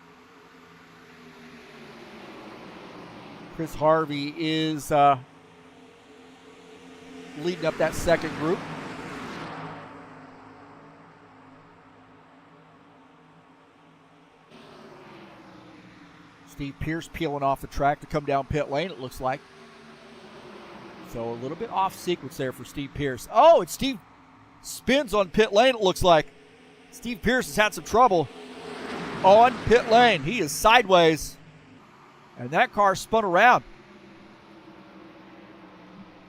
leading up that second group. Steve Pierce peeling off the track to come down pit lane, it looks like. So a little bit off sequence there for Steve Pierce. Oh, and Steve spins on pit lane, it looks like. Steve Pierce has had some trouble on pit lane. He is sideways, and that car spun around.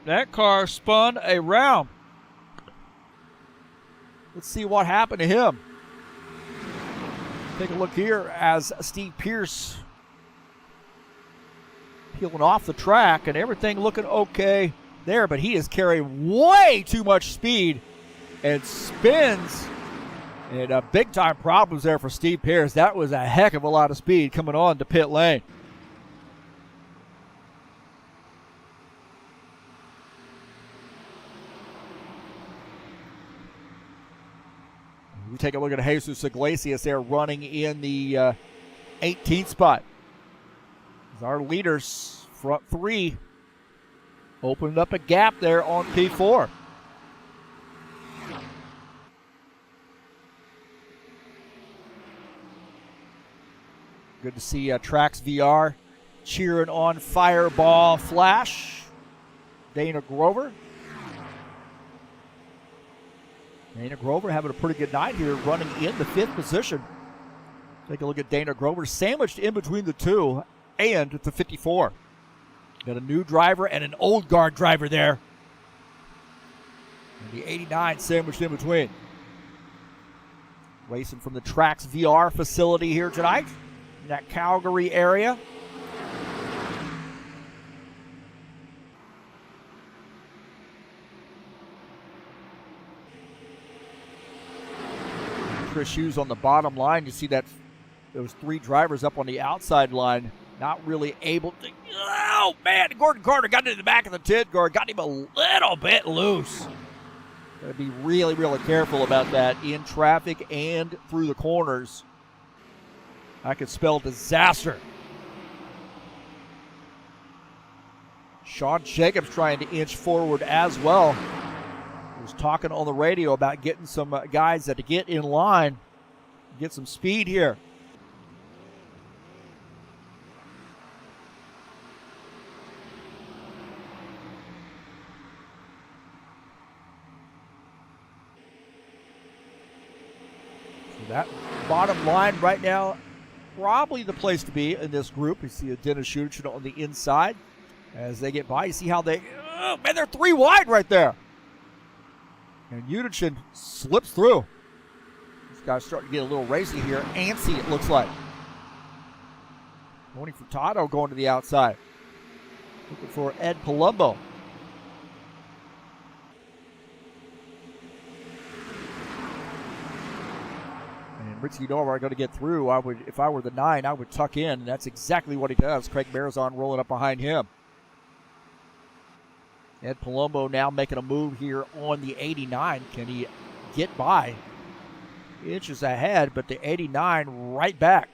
That car spun around. Let's see what happened to him. Take a look here as Steve Pierce peeling off the track and everything looking okay there, but he is carrying way too much speed and spins. And big time problems there for Steve Pierce. That was a heck of a lot of speed coming on to pit lane. We take a look at Jesus Iglesias there running in the 18th spot. As our leaders, front three, opened up a gap there on P4. Good to see Trax VR cheering on Fireball Flash. Dana Grover. Dana Grover having a pretty good night here, running in the 5th position. Take a look at Dana Grover, sandwiched in between the 2 and the 54. Got a new driver and an old guard driver there. And the 89 sandwiched in between. Racing from the Trax VR facility here tonight in that Calgary area. Chris Hughes on the bottom line. You see that those 3 drivers up on the outside line, not really able to. Oh man, Gordon Carter got into the back of the TID guard, got him a little bit loose. Got to be really, really careful about that in traffic and through the corners. That could spell disaster. Sean Jacobs trying to inch forward as well. Was talking on the radio about getting some guys that to get in line, get some speed here. So that bottom line right now, probably the place to be in this group. You see a Dennis Schuchert on the inside as they get by. You see how they, oh man, they're 3 wide right there. And Udichin slips through. This guy's starting to get a little racy here. Antsy, it looks like. Tony Furtado going to the outside. Looking for Ed Palumbo. And Ritzy Nova are going to get through. If I were the 9, I would tuck in. And that's exactly what he does. Craig Marazon rolling up behind him. Ed Palumbo now making a move here on the 89. Can he get by? Inches ahead, but the 89 right back.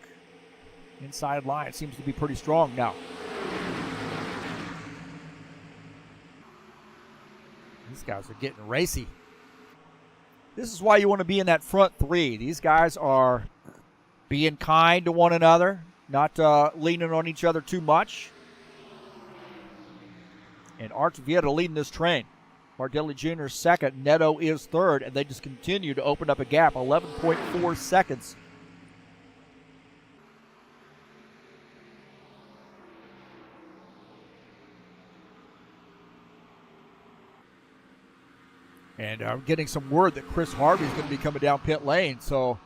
Inside line seems to be pretty strong now. These guys are getting racy. This is why you want to be in that front 3. These guys are being kind to one another, not leaning on each other too much. And Arch Vieta leading this train. Bardelli Jr. second, Neto is third, and they just continue to open up a gap, 11.4 seconds. And I'm getting some word that Chris Harvey is going to be coming down pit lane, so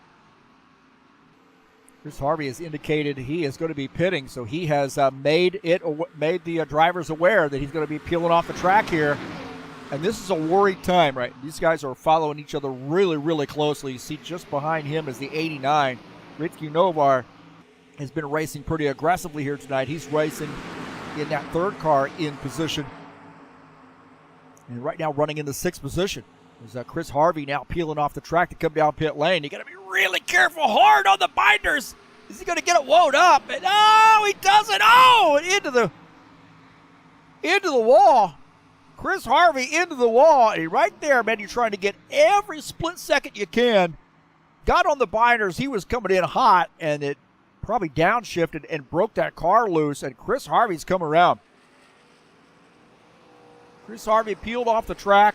Chris Harvey has indicated he is going to be pitting, so he has made the drivers aware that he's going to be peeling off the track here. And this is a worried time, right? These guys are following each other really, really closely. You see just behind him is the 89. Ritsky Novar has been racing pretty aggressively here tonight. He's racing in that 3rd car in position. And right now running in the 6th position. There's Chris Harvey now peeling off the track to come down pit lane. You got to be really careful, hard on the binders. Is he going to get it wound up? And oh, he doesn't. Oh, into the wall. Chris Harvey into the wall. And right there, man, you're trying to get every split second you can. Got on the binders. He was coming in hot, and it probably downshifted and broke that car loose. And Chris Harvey's come around. Chris Harvey peeled off the track.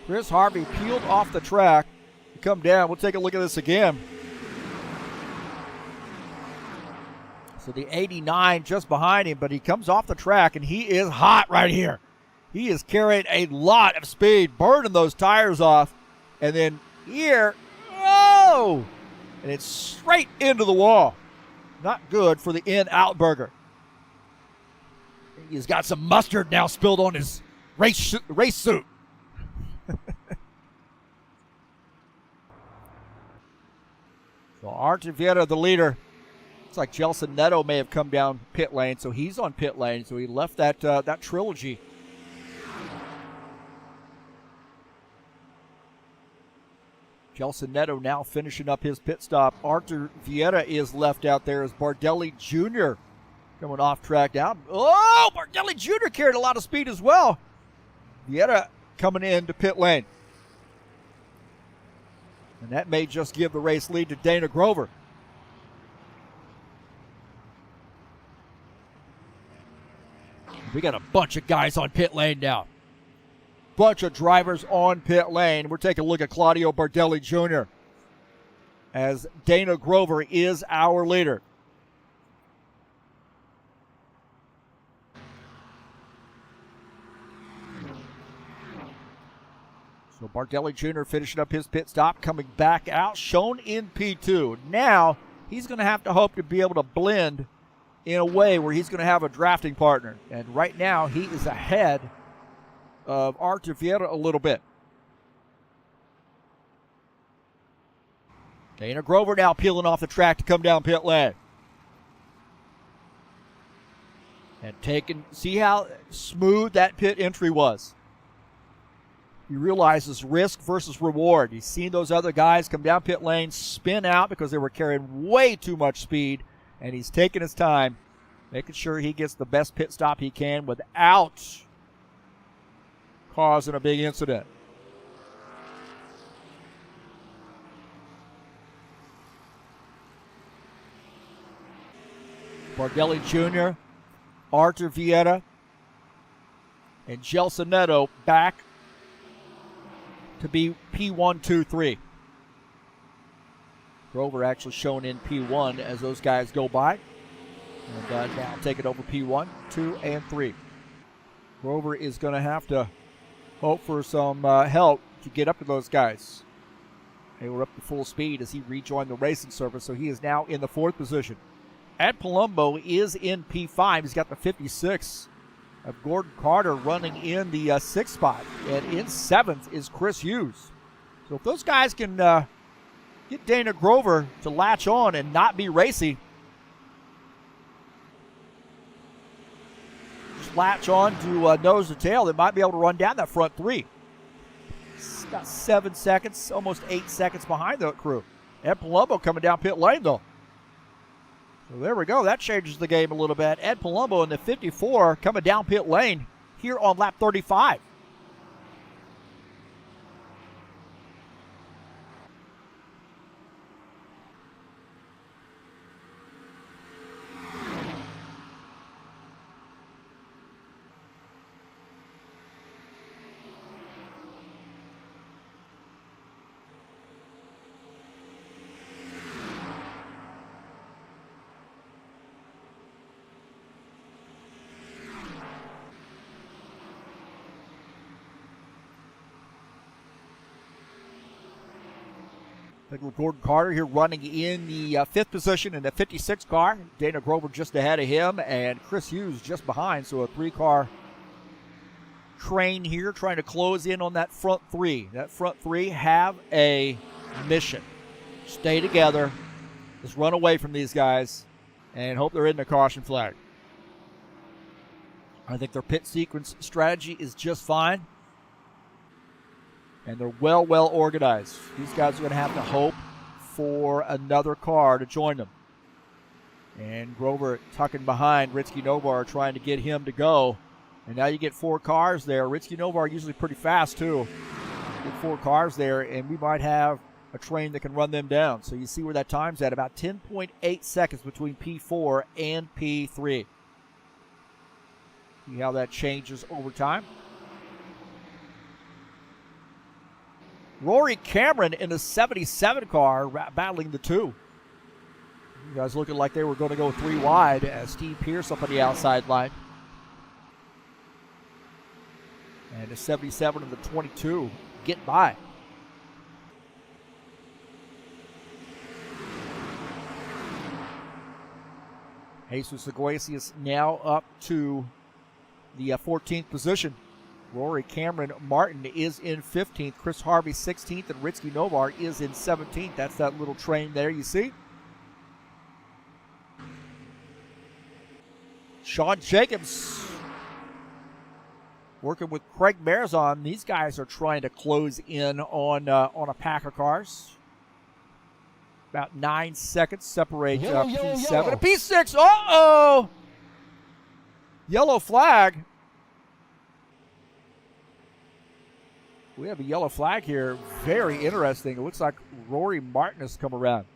Chris Harvey peeled off the track to come down. We'll take a look at this again. So the 89 just behind him, but he comes off the track, and he is hot right here. He is carrying a lot of speed, burning those tires off. And then here, oh! And it's straight into the wall. Not good for the in-out burger. He's got some mustard now spilled on his race suit. So Artur Vieira, the leader. Looks like Gelson Neto may have come down pit lane, so he's on pit lane. So he left that trilogy. Gelson Neto now finishing up his pit stop. Artur Vieira is left out there as Bardelli Jr. coming off track down. Oh, Bardelli Jr. carried a lot of speed as well. Vieira coming into pit lane. And that may just give the race lead to Dana Grover. We got a bunch of guys on pit lane now. Bunch of drivers on pit lane. We're taking a look at Claudio Bardelli Jr. as Dana Grover is our leader. So Bardelli Jr. finishing up his pit stop, coming back out, shown in P2. Now he's going to have to hope to be able to blend in a way where he's going to have a drafting partner. And right now he is ahead of Artur Vieira a little bit. Dana Grover now peeling off the track to come down pit lane. And see how smooth that pit entry was. He realizes risk versus reward. He's seen those other guys come down pit lane, spin out because they were carrying way too much speed, and he's taking his time, making sure he gets the best pit stop he can without causing a big incident. Bardelli Jr., Artur Vieira, and Gelson Neto back to be P1, 2, 3. Grover actually shown in P1 as those guys go by. And now take it over P1, 2, and 3. Grover is going to have to hope for some help to get up to those guys. They were up to full speed as he rejoined the racing service, so he is now in the 4th position. Ed Palumbo is in P5. He's got the 56 of Gordon Carter running in the 6th spot. And in 7th is Chris Hughes. So if those guys can get Dana Grover to latch on and not be racy, just latch on to nose to tail, they might be able to run down that front 3. It's got 7 seconds, almost 8 seconds behind the crew. Ed Palumbo coming down pit lane, though. So there we go. That changes the game a little bit. Ed Palumbo in the 54 coming down pit lane here on lap 35. Gordon Carter here running in the 5th position in the 56 car. Dana Grover just ahead of him, and Chris Hughes just behind. So a 3-car train here trying to close in on that front 3. That front 3 have a mission. Stay together. Just run away from these guys and hope they're in the caution flag. I think their pit sequence strategy is just fine. And they're well organized. These guys are going to have to hope for another car to join them. And Grover tucking behind Ritsky Novar, trying to get him to go. And now you get 4 cars there. Ritsky Novar usually pretty fast, too. Get 4 cars there, and we might have a train that can run them down. So you see where that time's at, about 10.8 seconds between P4 and P3. See how that changes over time. Rory Cameron in the 77 car battling the two. You guys looking like they were going to go 3 wide as Steve Pierce up on the outside line. And the 77 of the 22 get by. Jesus Iglesias now up to the 14th position. Rory Cameron Martin is in 15th. Chris Harvey 16th, and Ritsky Novar is in 17th. That's that little train there you see. Sean Jacobs working with Craig Marzon. These guys are trying to close in on a pack of cars. About 9 seconds separate P7 and P6. Uh-oh! Yellow flag. We have a yellow flag here. Very interesting. It looks like Rory Martin has come around.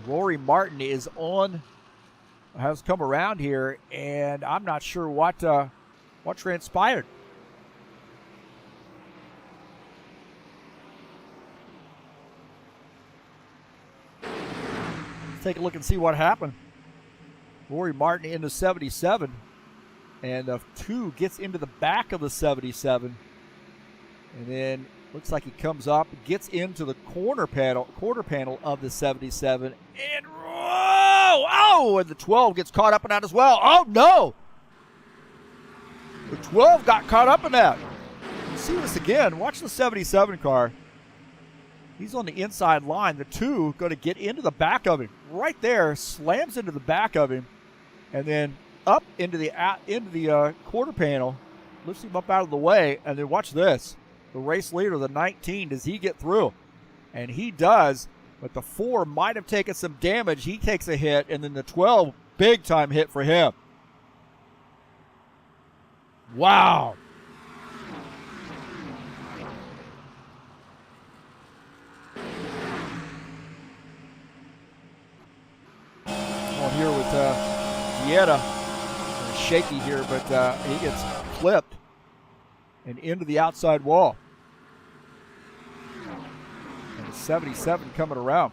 Rory Martin has come around here, and I'm not sure what transpired. Let's take a look and see what happened. Rory Martin into 77, and the 2 gets into the back of the 77, and then looks like he comes up, gets into the quarter panel of the 77, and and the 12 gets caught up in that as well. Oh no! The 12 got caught up in that. Let's see this again. Watch the 77 car. He's on the inside line. The 2 going to get into the back of him. Right there, slams into the back of him, and then up into the quarter panel, lifts him up out of the way, and then watch this. The race leader, the 19, does he get through? And he does, but the 4 might have taken some damage. He takes a hit, and then the 12, big time hit for him. Wow. On here with Vieta. Shaky here, but he gets flipped and into the outside wall. And the 77 coming around.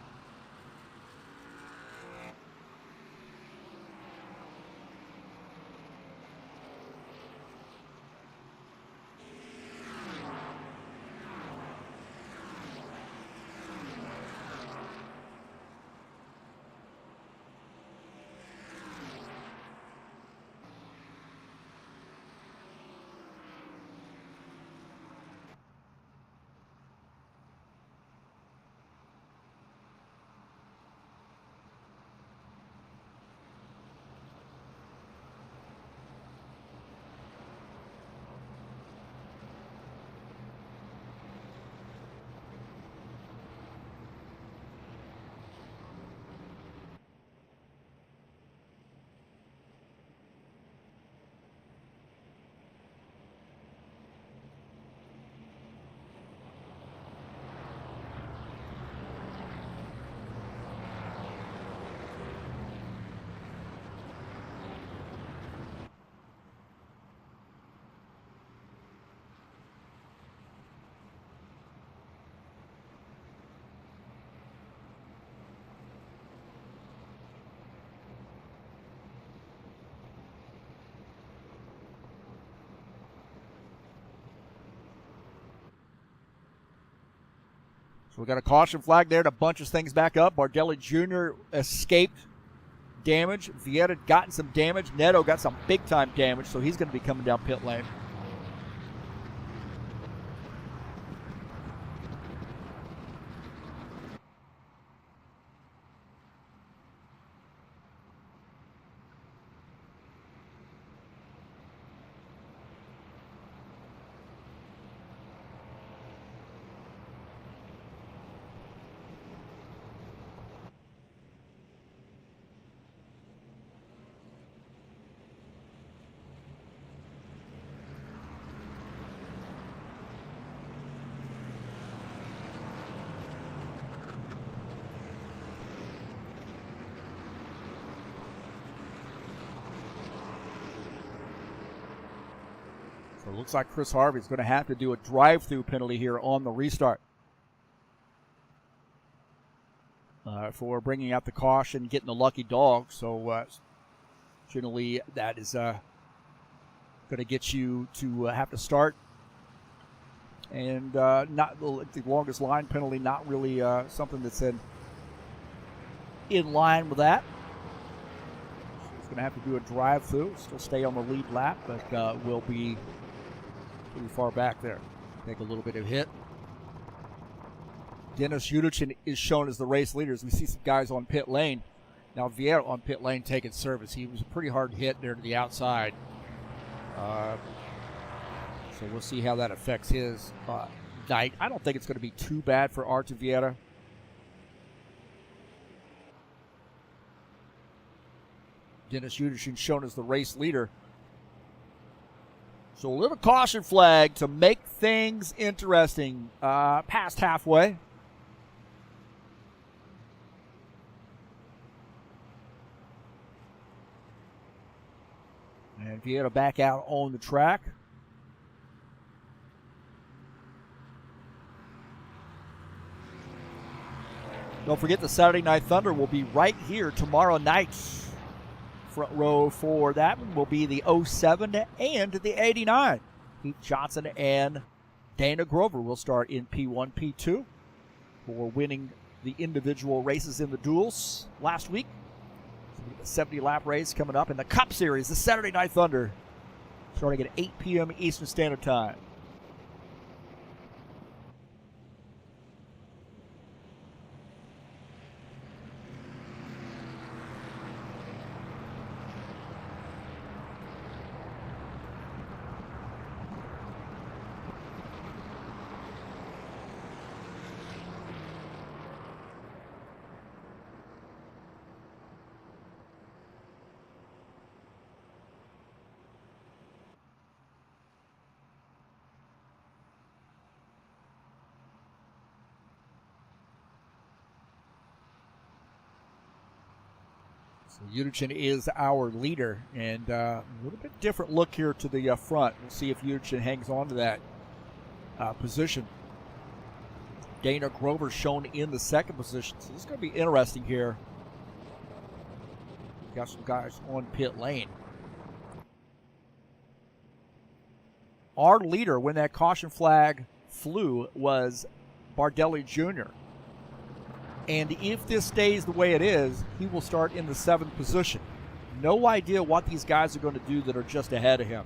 So we got a caution flag there to bunch his things back up. Bardelli Jr. escaped damage. Vieta gotten some damage. Neto got some big-time damage, so he's going to be coming down pit lane. So it looks like Chris Harvey's going to have to do a drive-through penalty here on the restart. For bringing out the caution, getting the lucky dog. So generally that is going to get you to have to start. And not the longest line penalty, not really something that's in line with that. He's going to have to do a drive-through, still stay on the lead lap, but will be pretty far back there. Take a little bit of hit. Dennis Udichin is shown as the race leader as we see some guys on pit lane. Now Vieira on pit lane taking service. He was a pretty hard hit there to the outside. So we'll see how that affects his night. I don't think it's going to be too bad for Artur Vieira. Dennis Udichin shown as the race leader. So a little caution flag to make things interesting past halfway. And Vieira back out on the track. Don't forget the Saturday Night Thunder will be right here tomorrow night. Front row for that one will be the 07 and the 89. Heath Johnson and Dana Grover will start in P1, P2 for winning the individual races in the duels last week. So the 70-lap race coming up in the Cup Series, the Saturday Night Thunder, starting at 8 p.m. Eastern Standard Time. So Udichin is our leader, and a little bit different look here to the front. We'll see if Udichin hangs on to that position. Dana Grover shown in the second position. So this is going to be interesting here. Got some guys on pit lane. Our leader when that caution flag flew was Bardelli Jr. And if this stays the way it is, he will start in the 7th position. No idea what these guys are going to do that are just ahead of him.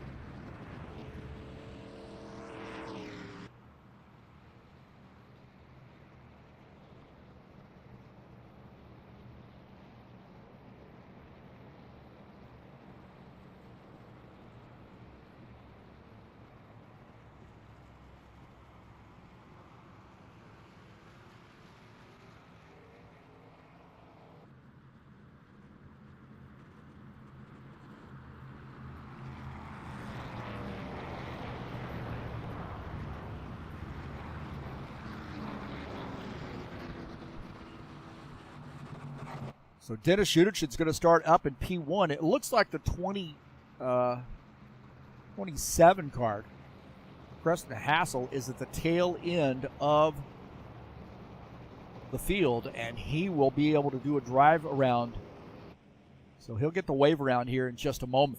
So Dennis Udichin's going to start up in P1. It looks like the 27 card. Preston Hassel is at the tail end of the field, and he will be able to do a drive around. So he'll get the wave around here in just a moment.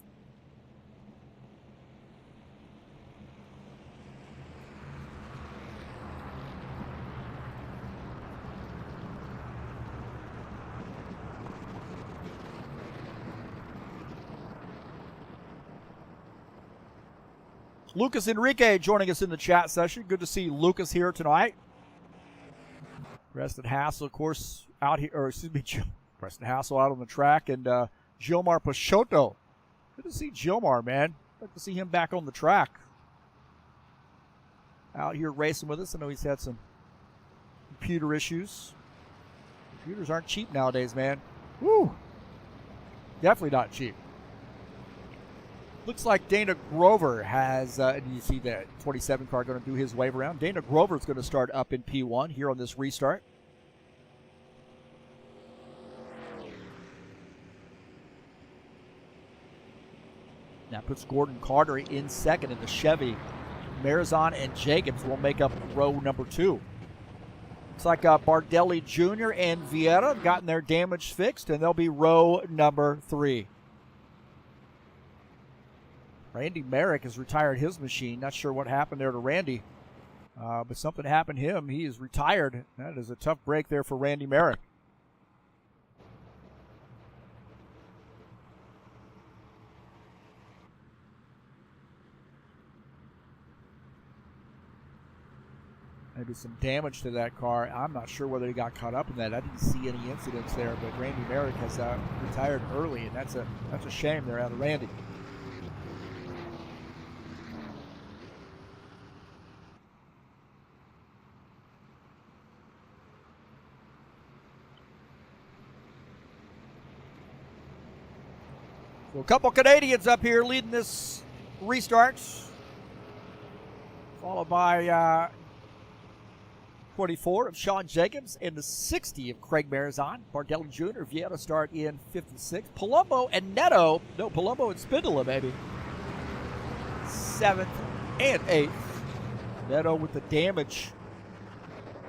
Lucas Enrique joining us in the chat session. Good to see Lucas here tonight. Preston Hassel, of course, out here, or excuse me, Preston Hassel out on the track, and Gilmar Peixoto. Good to see Gilmar, man. Good to see him back on the track. Out here racing with us. I know he's had some computer issues. Computers aren't cheap nowadays, man. Woo! Definitely not cheap. Looks like Dana Grover has, and you see that 27 car going to do his wave around. Dana Grover is going to start up in P1 here on this restart. Now That puts Gordon Carter in second in the Chevy. Marizon and Jacobs will make up row number 2. Looks like Bardelli Jr. and Vieira have gotten their damage fixed, and they'll be row number 3. Randy Merrick has retired his machine. Not sure what happened there to Randy, but something happened to him. He is retired. That is a tough break there for Randy Merrick. Maybe some damage to that car. I'm not sure whether he got caught up in that. I didn't see any incidents there, but Randy Merrick has retired early, and that's a shame there out of Randy. So a couple Canadians up here leading this restart, followed by 24 of Sean Jacobs and the 60 of Craig Marizon. Bardelli Jr. Vieira start in 56. Palumbo and Neto, no, Palumbo and Spindola, maybe, 7th and 8th. Neto with the damage.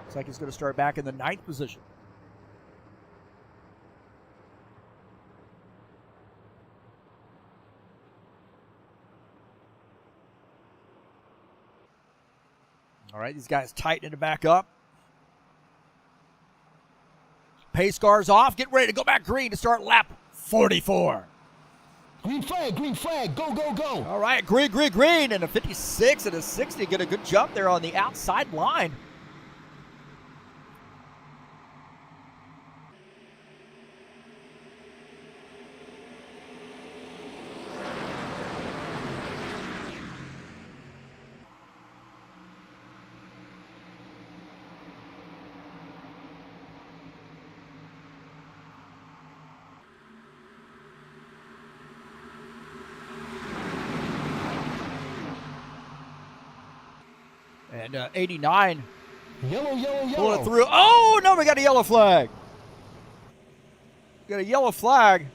Looks like he's going to start back in the 9th position. All right, these guys tightening it back up. Pace cars off, get ready to go back green to start lap 44. Green flag, go, go, go. All right, green, and a 56 and a 60 get a good jump there on the outside line. And 89 Yellow. pulling it through. Oh, no, we got a yellow flag. Got a yellow flag.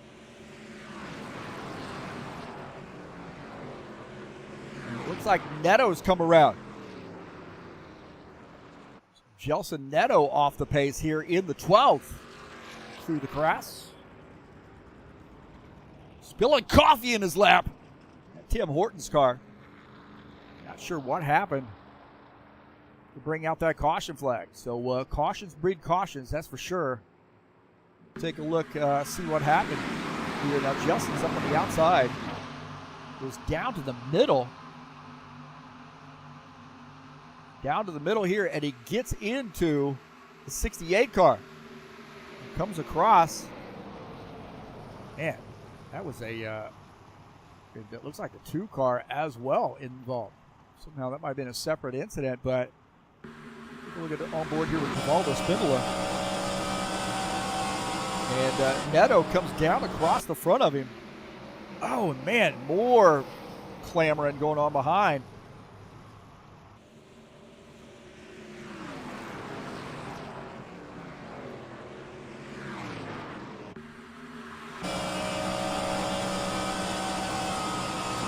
And it looks like Neto's come around. Gelson Neto off the pace here in the 12th through the grass. Spilling coffee in his lap. Tim Horton's car. Not sure what happened to bring out that caution flag. So cautions breed cautions, that's for sure. Take a look, see what happened here. Now Justin's up on the outside. Goes down to the middle. Down to the middle here, and he gets into the 68 car. He comes across. Man, that was a, it looks like a 2 car as well involved. Somehow that might have been a separate incident, but take a look at the onboard here with Givaldo Spindola. And Neto comes down across the front of him. Oh, man, more clamoring going on behind.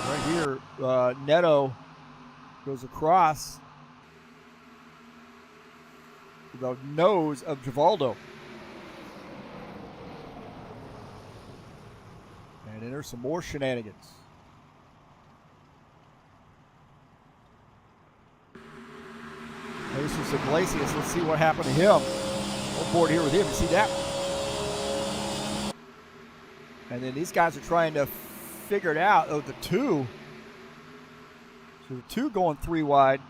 Right here, Neto goes across the nose of Givaldo. And then there's some more shenanigans. Jesus Iglesias, let's see what happened to him. On board here with him, you see that? And then these guys are trying to figure it out. Oh, the 2. So the 2 going 3 wide.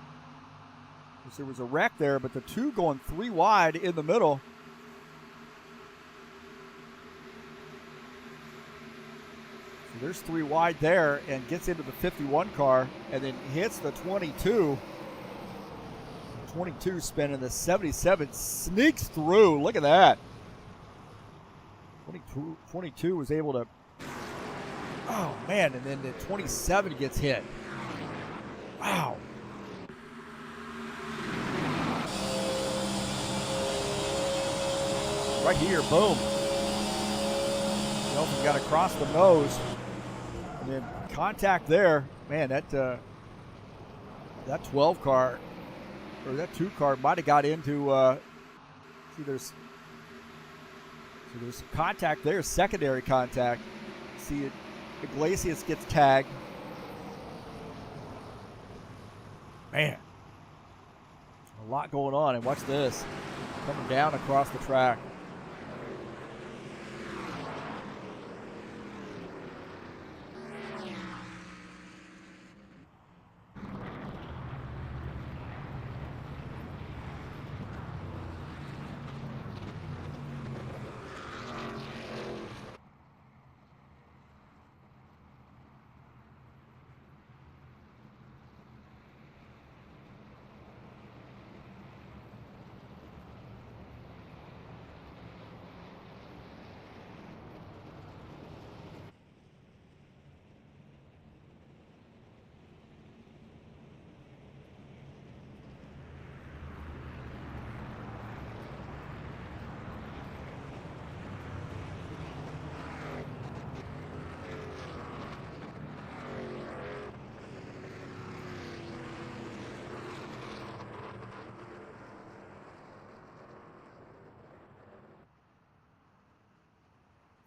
There was a wreck there, but the 2 going 3 wide in the middle. So there's 3 wide there and gets into the 51 car and then hits the 22. 22 spinning, the 77 sneaks through. Look at that. 22 was able to, oh man, and then the 27 gets hit. Wow. Right here, boom. Nelson got across the nose and then contact there. Man, that 12 car, or that 2 car might have got into, see there's some contact there, secondary contact. See it, Iglesias gets tagged. Man, a lot going on, and watch this. Coming down across the track.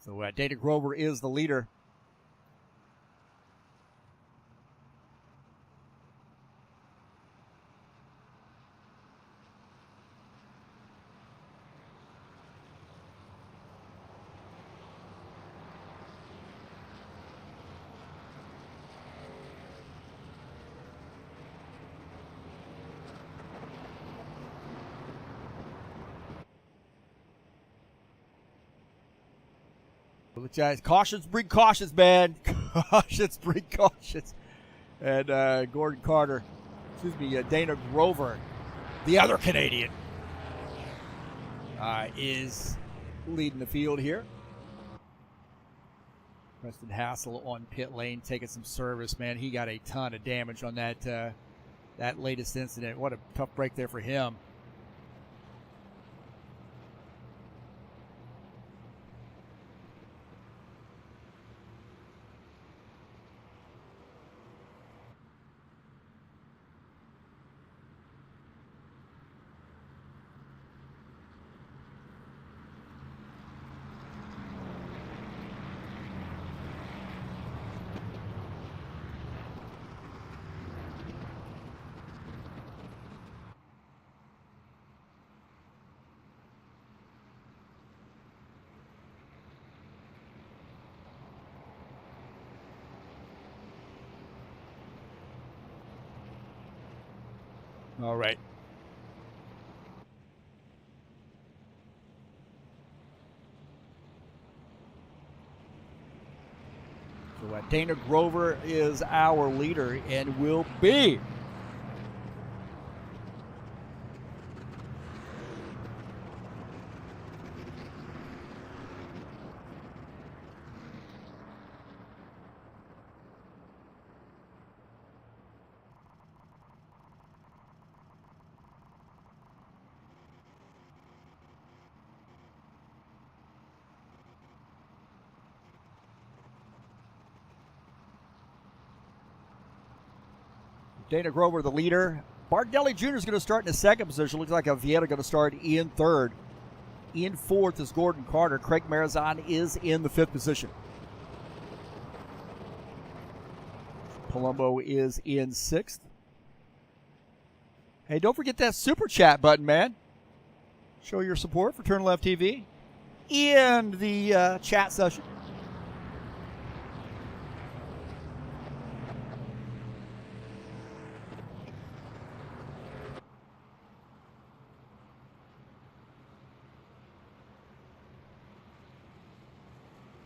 So Dana Grover is the leader. Guys, cautions breed cautions, man. Cautions breed cautions. And Dana Grover, the other Canadian, is leading the field here. Preston Hassel on pit lane taking some service, man. He got a ton of damage on that latest incident. What a tough break there for him. All right. So Dana Grover is our leader and will be. Dana Grover, the leader. Bardelli Jr. is going to start in the second position. Looks like Vieta going to start in third. In fourth is Gordon Carter. Craig Marizan is in the fifth position. Palumbo is in sixth. Hey, don't forget that super chat button, man. Show your support for TurnLeftTV in the chat session.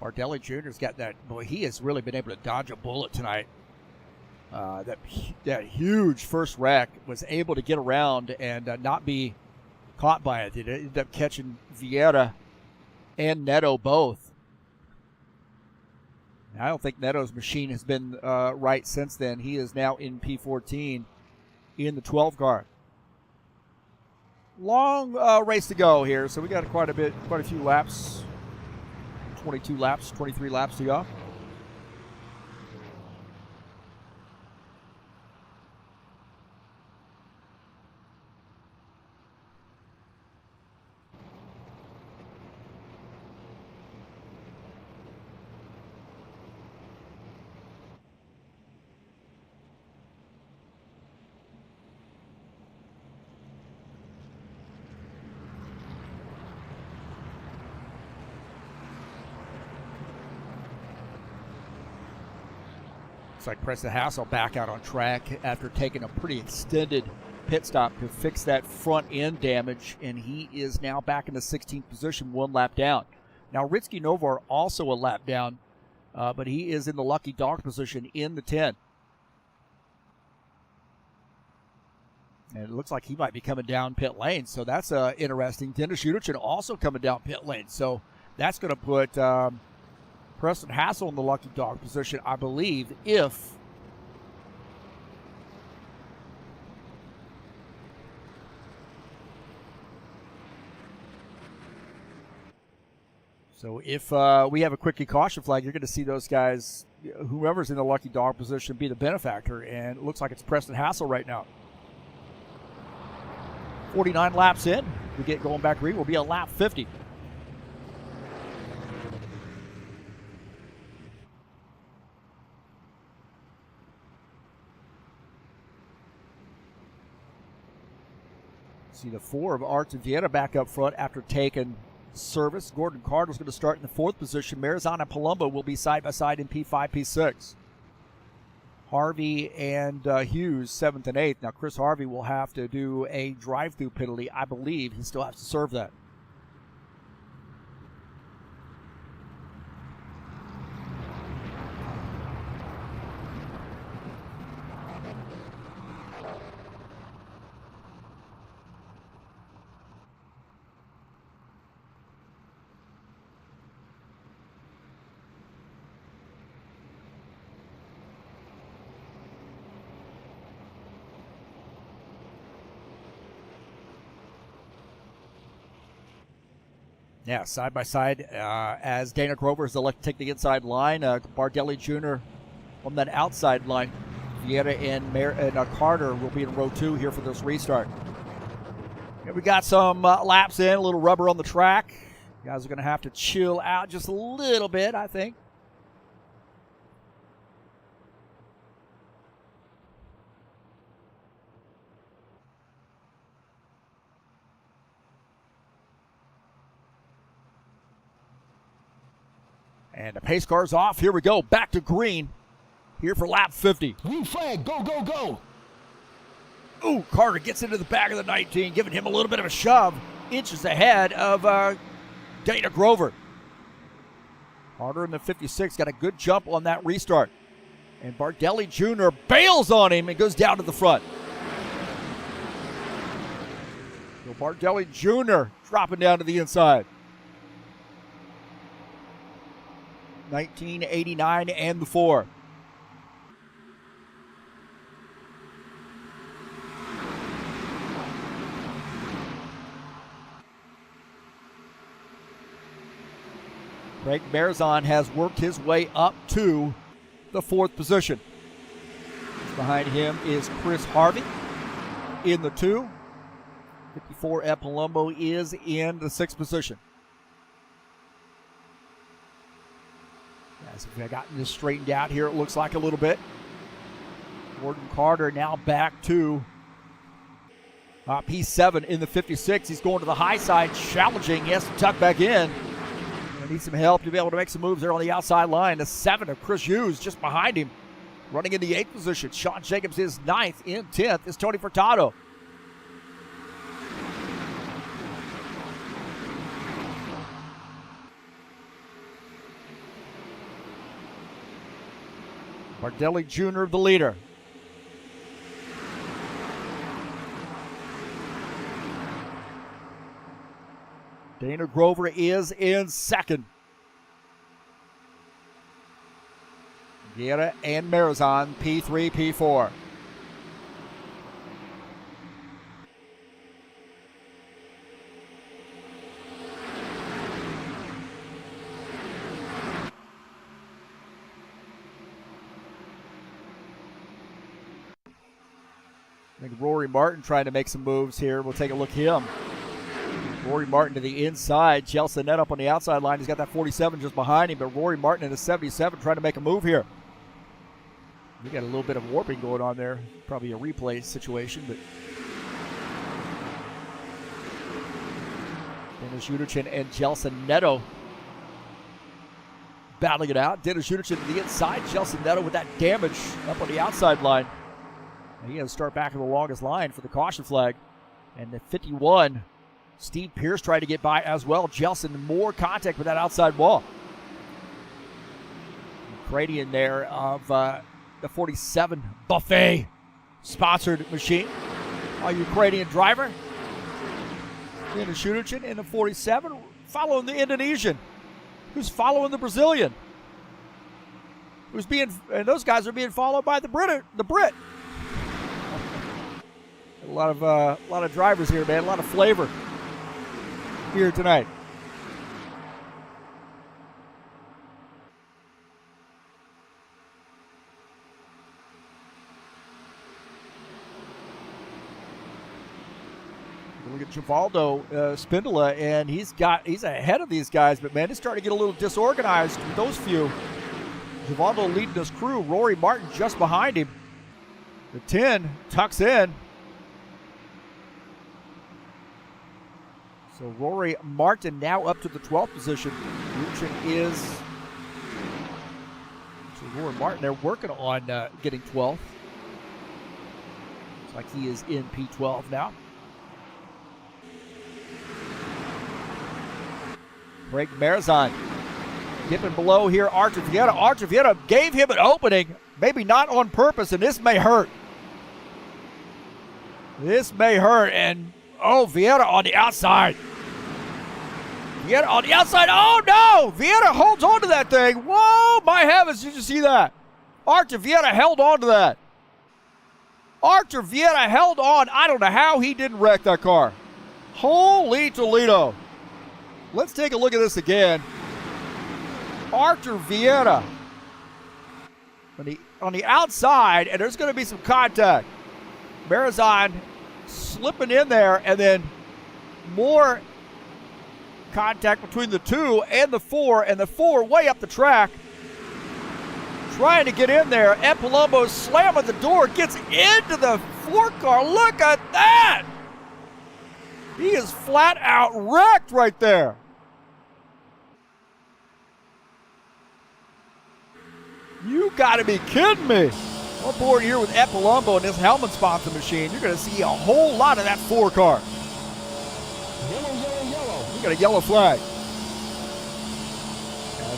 Bardelli Jr.'s got that. Boy, he has really been able to dodge a bullet tonight. That huge first wreck was able to get around and not be caught by it. It ended up catching Vieira and Neto both. I don't think Neto's machine has been right since then. He is now in P14 in the 12 car. Long race to go here, so we got quite a few laps. 22 laps, 23 laps to go. like Preston Hassel back out on track after taking a pretty extended pit stop to fix that front end damage, and he is now back in the 16th position, 1 lap down. Now, Ritsky Novar also a lap down, but he is in the lucky dog position in the 10. And it looks like he might be coming down pit lane, so that's interesting. Dennis Uderchin also coming down pit lane, so that's going to put Preston Hassel in the lucky dog position, I believe, if we have a quickie caution flag, you're going to see those guys, whoever's in the lucky dog position, be the benefactor, and it looks like it's Preston Hassel right now. 49 laps in, we get going back green, we'll be at lap 50. See the 4 of Arts and Vieta back up front after taking service. Gordon Carter's going to start in the 4th position. Marizan and Palumbo will be side by side in P5, P6. Harvey and Hughes 7th and 8th. Now Chris Harvey will have to do a drive-through penalty. I believe he still has to serve that. Yeah, side by side as Dana Grover is elected to take the inside line. Bardelli Jr. on that outside line. Vieta and Carter will be in row 2 here for this restart. Yeah, we got some laps in, a little rubber on the track. You guys are going to have to chill out just a little bit, I think. And the pace car's off. Here we go. Back to green. Here for lap 50. Green flag, go, go, go. Ooh, Carter gets into the back of the 19, giving him a little bit of a shove. Inches ahead of Dana Grover. Carter in the 56 got a good jump on that restart. And Bardelli Jr. bails on him and goes down to the front. So Bardelli Jr. dropping down to the inside. 1989 and the 4. Craig Marizan has worked his way up to the 4th position. Behind him is Chris Harvey in the 2. 54 Ed Palumbo is in the 6th position. As we've gotten this straightened out here, it looks like a little bit. Gordon Carter now back to P7 in the 56. He's going to the high side, challenging. He has to tuck back in. Gonna need some help to be able to make some moves there on the outside line. The 7 of Chris Hughes just behind him. Running in the 8th position. Sean Jacobs is 9th. In 10th is Tony Furtado. Bardelli Jr. the leader. Dana Grover is in 2nd. Vieta and Marizan, P3, P4. I think Rory Martin trying to make some moves here. We'll take a look at him. Rory Martin to the inside. Chelsea Net up on the outside line. He's got that 47 just behind him, but Rory Martin in the 77 trying to make a move here. We got a little bit of warping going on there. Probably a replay situation, but Dennis Uderchin and Jelson Neto battling it out. Dennis Schuderson to the inside. Chelsea Neto with that damage up on the outside line. And he has to start back in the longest line for the caution flag. And the 51, Steve Pierce tried to get by as well. Jelson, more contact with that outside wall. Ukrainian there of the 47 Buffet sponsored machine. A Ukrainian driver. Dennis Schuderson in the 47, following the Indonesian, who's following the Brazilian, and those guys are being followed by the Brit. A lot of drivers here, man. A lot of flavor here tonight. Look at Givaldo Spindola, and he's ahead of these guys, but man, it's starting to get a little disorganized with those few. Givaldo leading his crew. Rory Martin just behind him. The 10 tucks in. So Rory Martin now up to the 12th position. Rory Martin, they're working on getting 12th. Looks like he is in P12 now. Greg Marizon dipping below here. Archer Vieta gave him an opening, maybe not on purpose, and this may hurt. And Vieta on the outside. Oh no! Vieta holds on to that thing. Whoa, my heavens, did you see that? Archer Vieta held on to that. Archer Vieta held on. I don't know how he didn't wreck that car. Holy Toledo. Let's take a look at this again. Archer Vieta on the outside, and there's going to be some contact. Marizon slipping in there, and then more contact between the 2 and the 4, and the 4 way up the track. Trying to get in there. Ed Palumbo slamming the door, gets into the 4 car. Look at that! He is flat out wrecked right there. You gotta be kidding me. On board here with Ed Palumbo and this Hellman sponsor machine, you're gonna see a whole lot of that 4 car. Yellow, yellow, yellow. We got a yellow flag.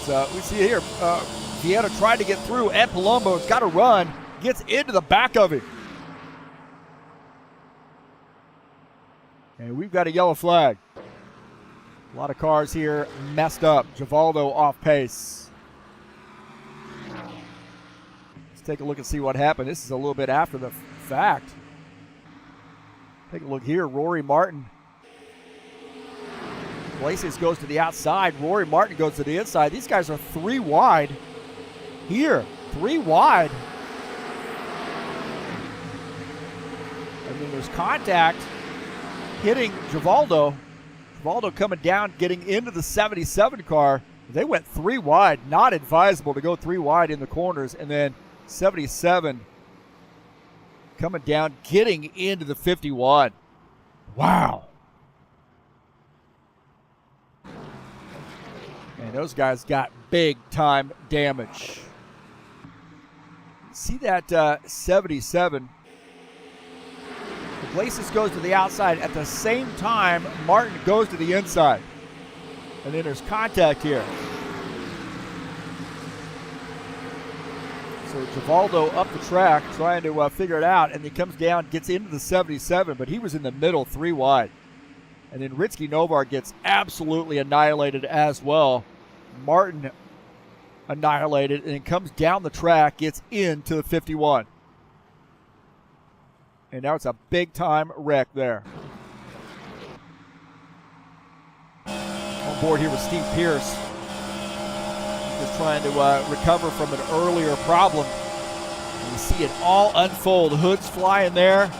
As we see here, Vieta tried to get through. Ed Palumbo's got to run, gets into the back of him. And we've got a yellow flag. A lot of cars here messed up. Givaldo off pace. Let's take a look and see what happened. This is a little bit after the fact. Take a look here. Rory Martin. Iglesias goes to the outside. Rory Martin goes to the inside. These guys are 3 wide here. 3 wide. And then there's contact hitting Givaldo. Givaldo coming down, getting into the 77 car. They went 3 wide. Not advisable to go 3 wide in the corners. And then 77 coming down, getting into the 51. Wow. And those guys got big time damage. See that 77. Iglesias goes to the outside. At the same time, Martin goes to the inside. And then there's contact here. So Givaldo up the track trying to figure it out, and he comes down, gets into the 77, but he was in the middle 3 wide. And then Ritsky Novar gets absolutely annihilated as well. Martin annihilated, and then comes down the track, gets into the 51. And now it's a big-time wreck there. On board here with Steve Pierce. Just trying to recover from an earlier problem. And you see it all unfold. Hood's flying there.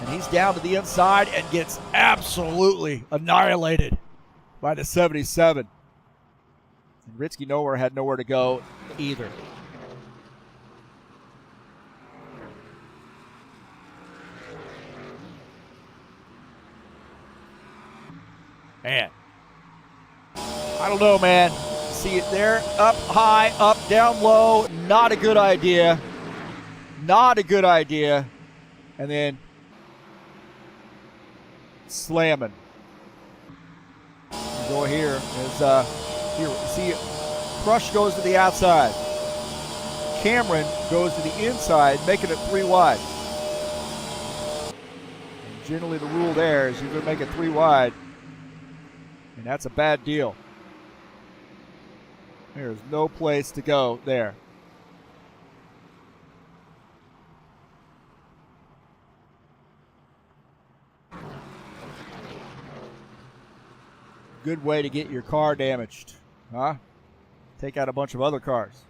And he's down to the inside and gets absolutely annihilated by the 77. And Ritsky nowhere had nowhere to go either. Man, I don't know, man. see it there. Up high, up, down low. Not a good idea. Not a good idea. And then slamming. You go here. Here, see, Crush goes to the outside. Cameron goes to the inside, making it 3 wide. And generally the rule there is you're going to make it 3 wide. And that's a bad deal. There's no place to go there. Good way to get your car damaged, huh? Take out a bunch of other cars.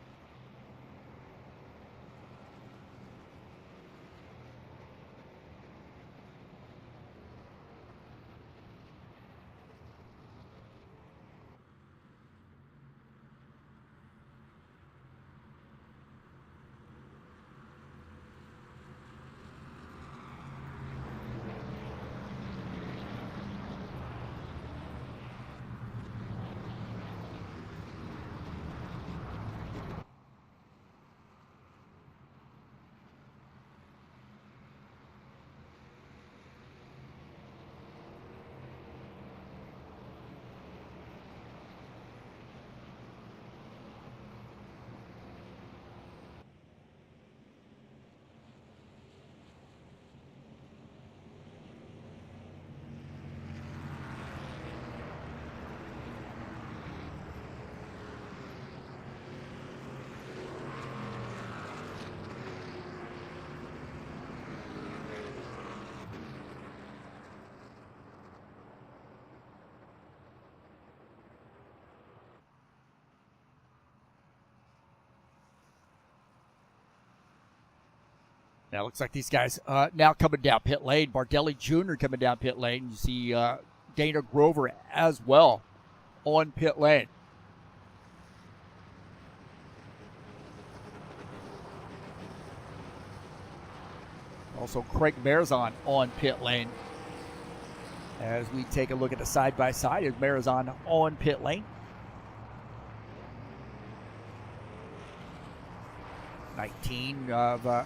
Now it looks like these guys now coming down pit lane. Bardelli Jr. coming down pit lane. You see Dana Grover as well on pit lane. Also Craig Marizon on pit lane. As we take a look at the side-by-side, is Marizon on pit lane. 19 of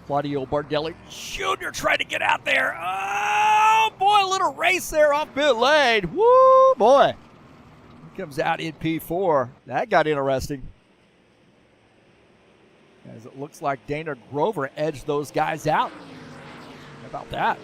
Claudio Bardelli Jr. trying to get out there. Oh, boy, a little race there off pit lane. Woo, boy. He comes out in P4. That got interesting. As it looks like Dana Grover edged those guys out. How about that?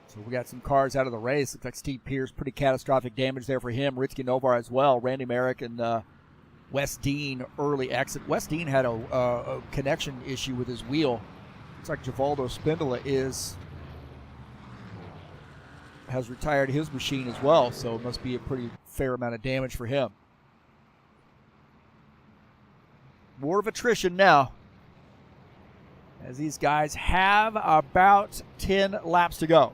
So we got some cars out of the race. Looks like Steve Pierce, pretty catastrophic damage there for him. Ritsky Novar as well. Randy Merrick and Wes Dean early exit. Wes Dean had a connection issue with his wheel. Looks like Givaldo Spindola has retired his machine as well, so it must be a pretty fair amount of damage for him. More of attrition now, as these guys have about 10 laps to go.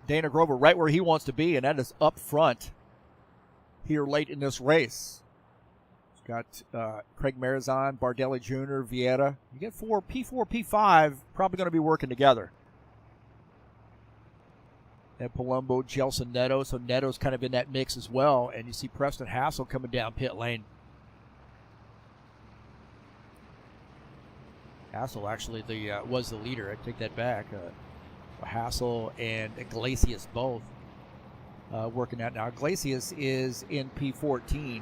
Dana Grover right where he wants to be, and that is up front here late in this race. He's got Craig Marizon, Bardelli Jr., Vieira. You get P4, P5, probably going to be working together. And Palumbo, Gelson, Neto. So Neto's kind of in that mix as well. And you see Preston Hassel coming down pit lane. Hassel actually was the leader. I take that back. Hassel and Iglesias both working out now. Iglesias is in P14.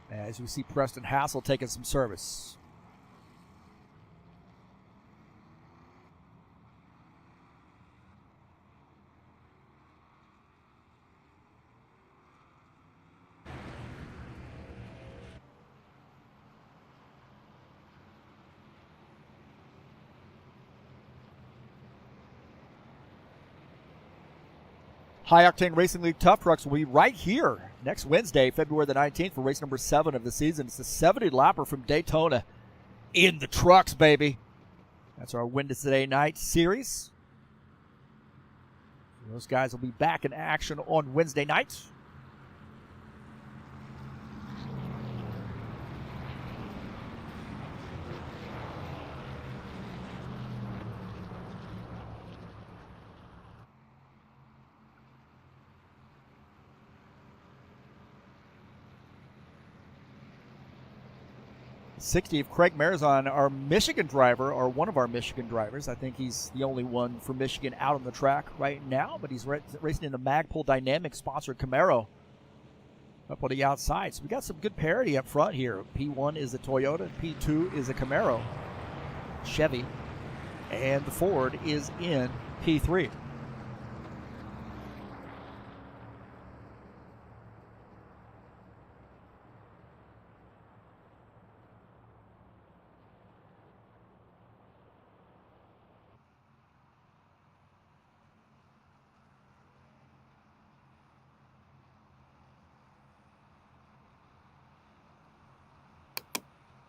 As we see Preston Hassel taking some service. High Octane Racing League Tough Trucks will be right here next Wednesday, February the 19th, for race number 7 of the season. It's the 70-lapper from Daytona in the trucks, baby. That's our Wednesday night series. Those guys will be back in action on Wednesday night. '60 of Craig Marizon, our Michigan driver, or one of our Michigan drivers. I think he's the only one from Michigan out on the track right now, but he's racing in the Magpul Dynamics sponsored Camaro up on the outside. So we got some good parity up front here. P1 is a Toyota, P2 is a Camaro, Chevy, and the Ford is in P3.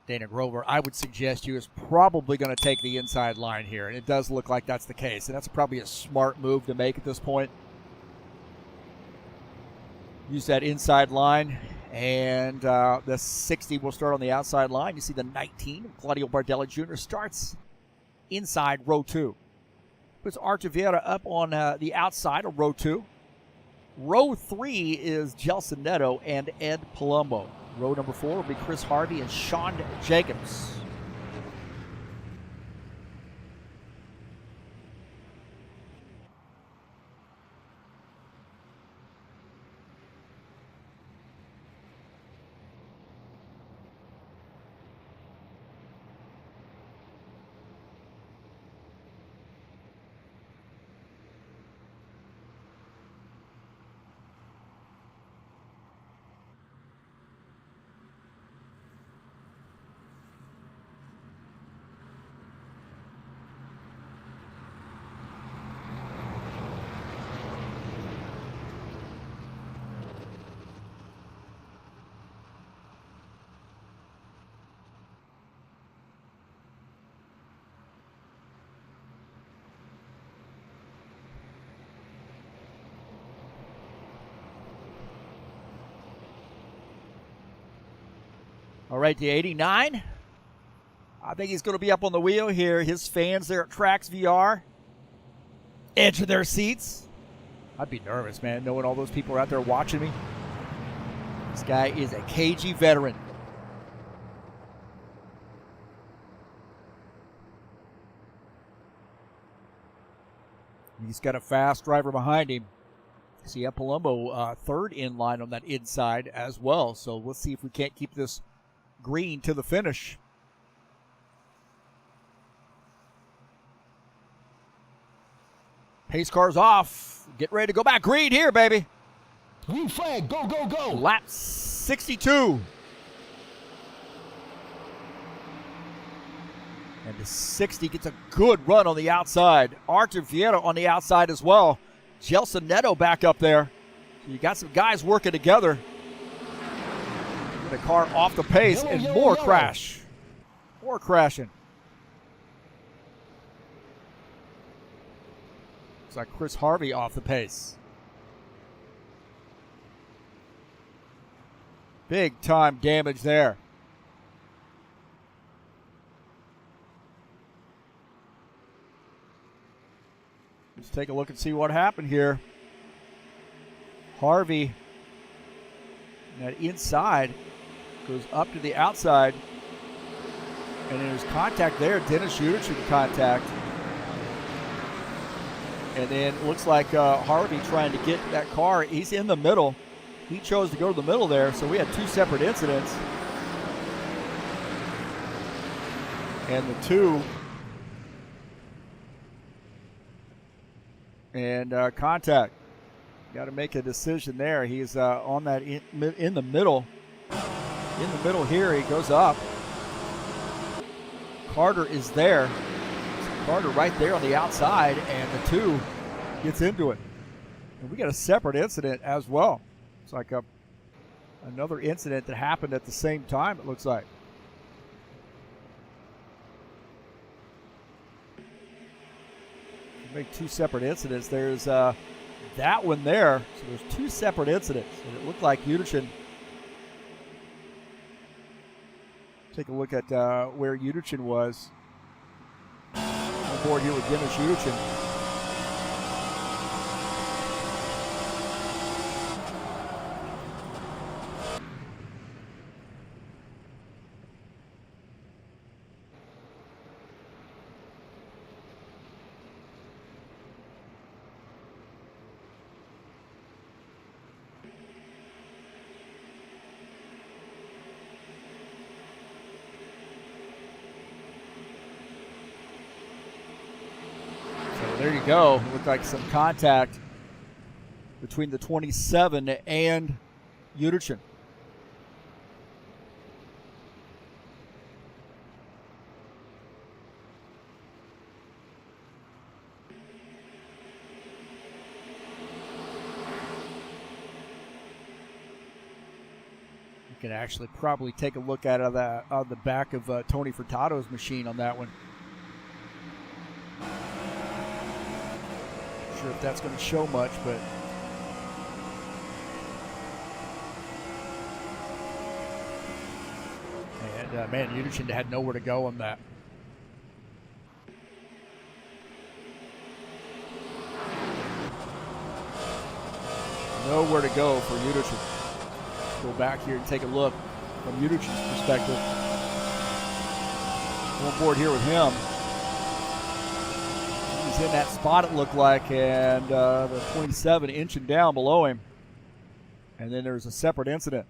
Dana Grover, I would suggest you, is probably going to take the inside line here, and it does look like that's the case, and that's probably a smart move to make at this point. Use that inside line, and the 60 will start on the outside line. You see the 19, Claudio Bardelli Jr. starts inside row 2. Puts Artur Vieira up on the outside of row 2. Row 3 is Gelson Neto and Ed Palumbo. Row number 4 will be Chris Harvey and Sean Jacobs. All right, the 89. I think he's going to be up on the wheel here. His fans there at Trax VR, edge of their seats. I'd be nervous, man, knowing all those people are out there watching me. This guy is a KG veteran. He's got a fast driver behind him. See Palumbo third in line on that inside as well. So let's see if we can't keep this green to the finish. Pace car's off. Get ready to go back. Green here, baby. Green flag, go, go, go. Lap 62. And the 60 gets a good run on the outside. Artur Vieira on the outside as well. Gelson Neto back up there. So you got some guys working together. The car off the pace, and more crash. More crashing. Looks like Chris Harvey off the pace. Big time damage there. Let's take a look and see what happened here. Harvey, that inside, goes up to the outside, and there's contact there. Dennis Udich in contact. And then it looks like Harvey trying to get that car. He's in the middle. He chose to go to the middle there, so we had two separate incidents. And the two. And contact. Got to make a decision there. He's on that in the middle. In the middle here, he goes up. Carter is there. Carter right there on the outside, and the two gets into it. And we got a separate incident as well. It's like another incident that happened at the same time, it looks like. Make two separate incidents. There's that one there. So there's two separate incidents. And it looked like Uderchin. Take a look at where Uderchin was. On board here with Dimash Uderchin. There you go. Looked like some contact between the 27 and Uderchin. You can actually probably take a look at it on the back of Tony Furtado's machine on that one. Sure if that's going to show much, but and man, Uderchin had nowhere to go on that. Nowhere to go for Uderchin. Go back here and take a look from Uderchin's perspective. On board here with him. In that spot, it looked like, and the 27 inching down below him. And then there's a separate incident.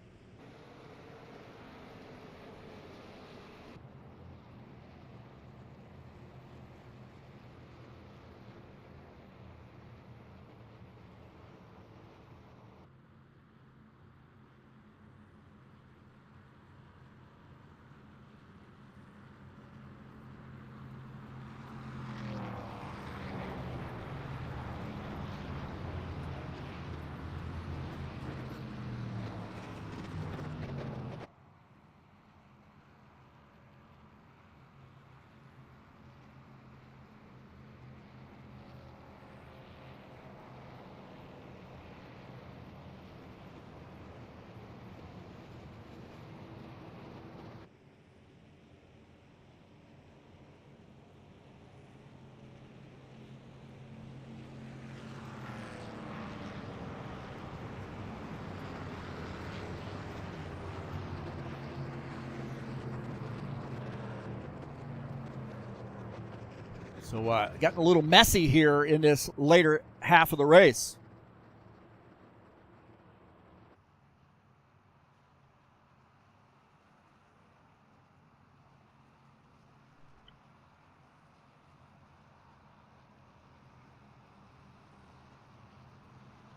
So getting a little messy here in this later half of the race.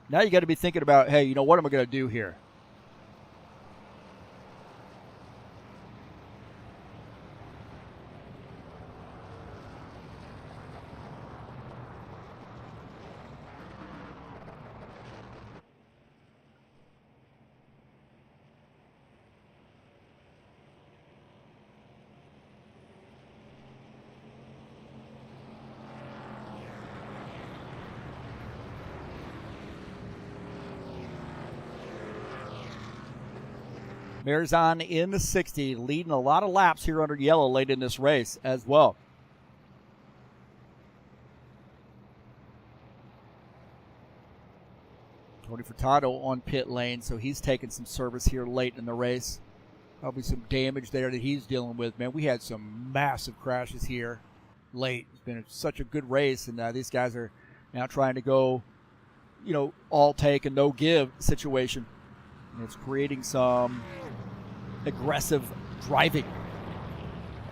Now you got to be thinking about, hey, you know, what am I going to do here? Marizan in the 60, leading a lot of laps here under yellow late in this race as well. Tony Furtado on pit lane, so he's taking some service here late in the race. Probably some damage there that he's dealing with. Man, we had some massive crashes here late. It's been such a good race, and these guys are now trying to go, you know, all take and no give situation. And it's creating some aggressive driving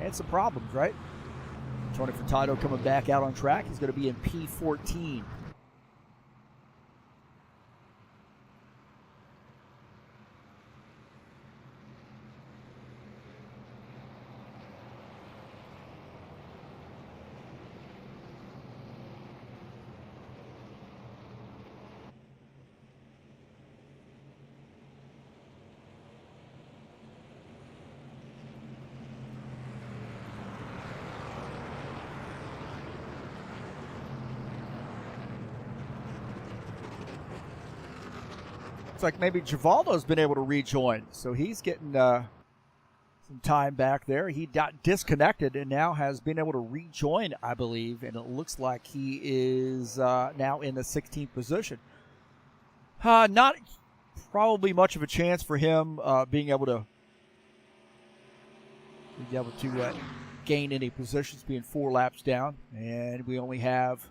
and some problems, right? Tony Furtado coming back out on track. He's going to be in P14. like maybe Givaldo's been able to rejoin. So he's getting some time back there. He got disconnected and now has been able to rejoin, I believe. And it looks like he is now in the 16th position. Not probably much of a chance for him being able to gain any positions, being 4 laps down. And we only have,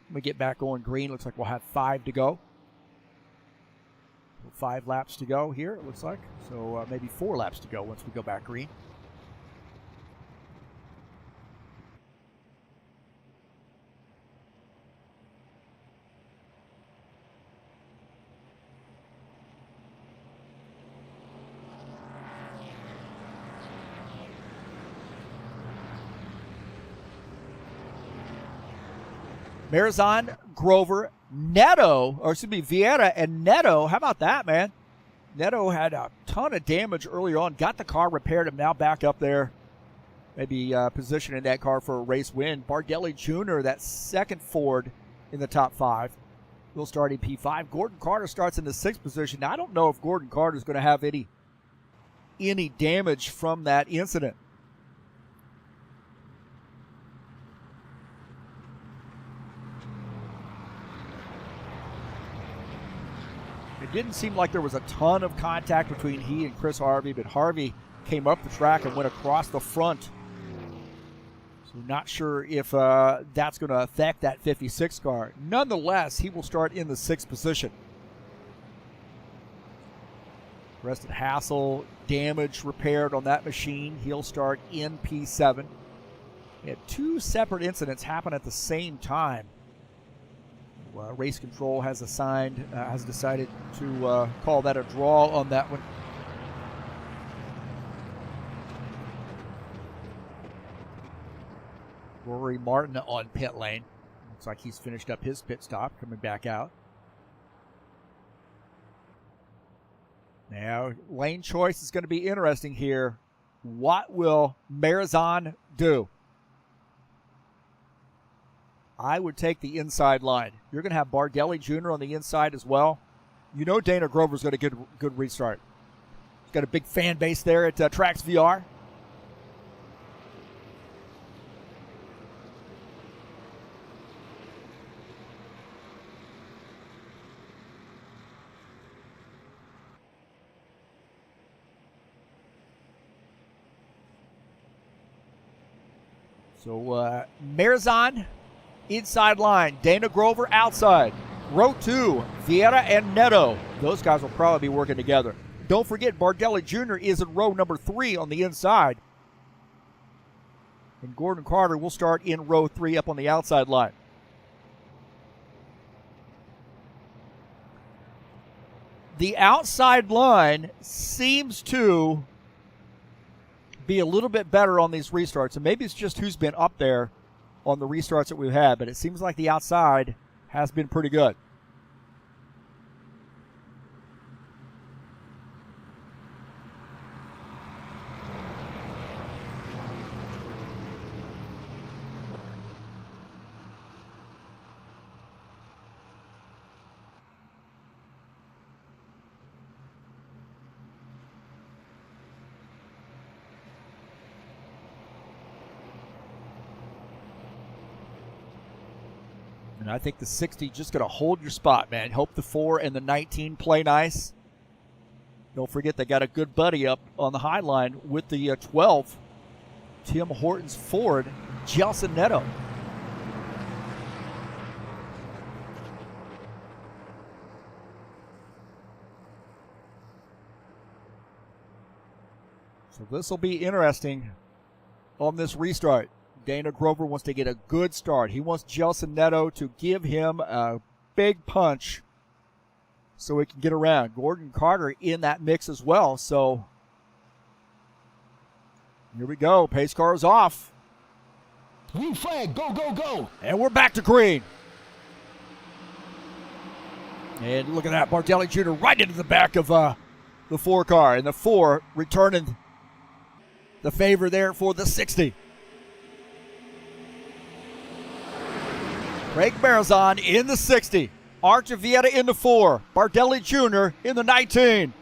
when we get back on green, looks like we'll have 5 to go. 5 laps to go here, it looks like. So maybe 4 laps to go once we go back green. Marizan, Grover, Vieira and Neto. How about that, man? Neto had a ton of damage earlier on, got the car repaired, and now back up there. Maybe positioning that car for a race win. Bardelli Jr., that second Ford in the top 5. Will start in P5. Gordon Carter starts in the 6th position. Now, I don't know if Gordon Carter is going to have any damage from that incident. It didn't seem like there was a ton of contact between he and Chris Harvey, but Harvey came up the track and went across the front. So not sure if that's going to affect that 56 car. Nonetheless, he will start in the 6th position. Rested Hassel, damage repaired on that machine. He'll start in P7. We had 2 separate incidents happen at the same time. Race control has decided to call that a draw on that one. Rory Martin on pit lane. Looks like he's finished up his pit stop, coming back out. Now, lane choice is going to be interesting here. What will Marizan do? I would take the inside line. You're going to have Bardelli Jr. on the inside as well. You know Dana Grover's going to get a good restart. He's got a big fan base there at Trax VR. So Marizan, inside line. Dana Grover outside. Row 2, Vieira and Neto. Those guys will probably be working together. Don't forget, Bardelli Jr. is in row number 3 on the inside. And Gordon Carter will start in row 3 up on the outside line. The outside line seems to be a little bit better on these restarts. And maybe it's just who's been up there on the restarts that we've had, but it seems like the outside has been pretty good. And I think the 60 just going to hold your spot, man. Hope the 4 and the 19 play nice. Don't forget they got a good buddy up on the high line with the 12. Tim Horton's Ford, Gelson Neto. So this will be interesting on this restart. Dana Grover wants to get a good start. He wants Gelson Neto to give him a big punch so he can get around. Gordon Carter in that mix as well. So here we go. Pace car is off. Green flag, go, go, go. And we're back to green. And look at that. Bardelli Jr. right into the back of the 4 car. And the 4 returning the favor there for the 60. Craig Marizan in the 60. Archer Vieta in the 4. Bardelli Jr. in the 19.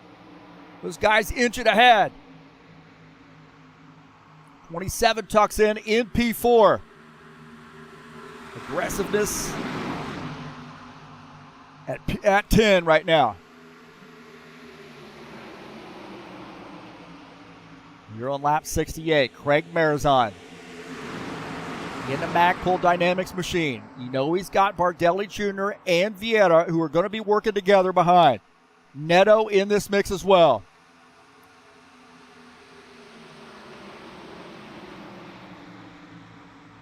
Those guys inching ahead. 27 tucks in P4. Aggressiveness at 10 right now. You're on lap 68. Craig Marizon in the Magpul Dynamics machine. You know he's got Bardelli Jr. and Vieta who are going to be working together behind. Neto in this mix as well.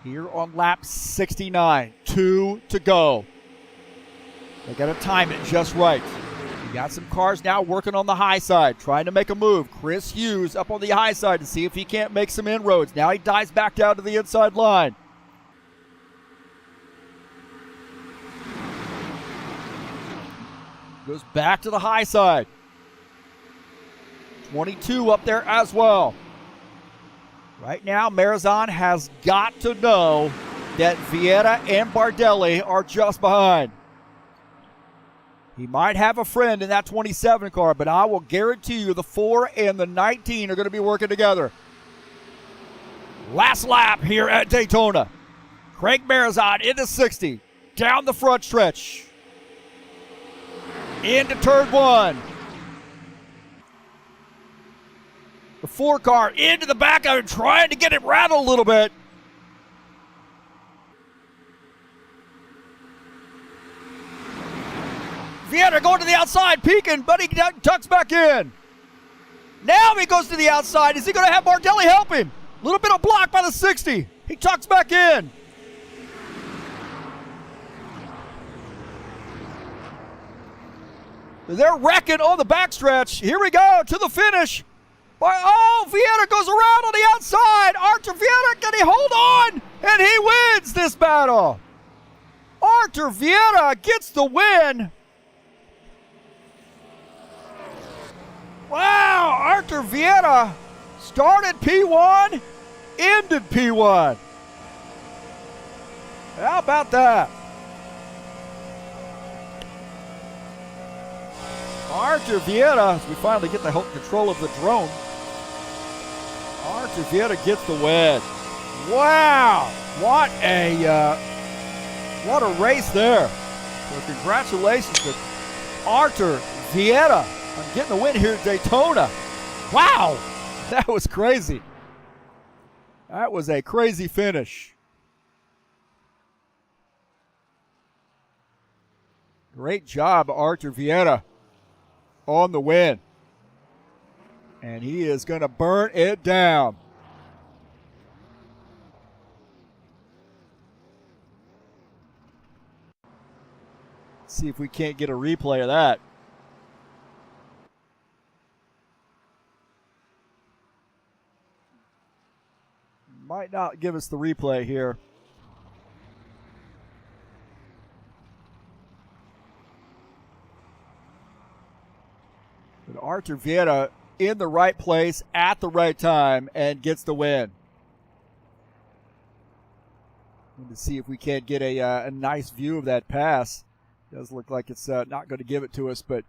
Here on lap 69, 2 to go. They got to time it just right. You got some cars now working on the high side, trying to make a move. Chris Hughes up on the high side to see if he can't make some inroads. Now he dives back down to the inside line. Goes back to the high side. 22 up there as well. Right now, Marizon has got to know that Vieta and Bardelli are just behind. He might have a friend in that 27 car, but I will guarantee you the 4 and the 19 are going to be working together. Last lap here at Daytona. Craig Marizon into 60. Down the front stretch. Into turn 1. The 4 car into the back of him, trying to get him rattled a little bit. Vieta going to the outside, peeking, but he tucks back in. Now he goes to the outside. Is he going to have Bardelli help him? A little bit of block by the 60. He tucks back in. They're wrecking on the backstretch. Here we go to the finish. Vieta goes around on the outside. Archer Vieta, can he hold on? And he wins this battle. Archer Vieta gets the win. Wow, Archer Vieta started P1, ended P1. How about that? Archer Vieta, as we finally get the control of the drone. Archer Vieta gets the win. Wow, what a race there. So congratulations to Archer Vieta on getting the win here at Daytona. Wow, that was crazy. That was a crazy finish. Great job, Archer Vieta, on the win. And he is going to burn it down. Let's see if we can't get a replay of that. Might not give us the replay here. But Archer Vieta in the right place at the right time and gets the win. To see if we can't get a nice view of that pass. Does look like it's not going to give it to us, but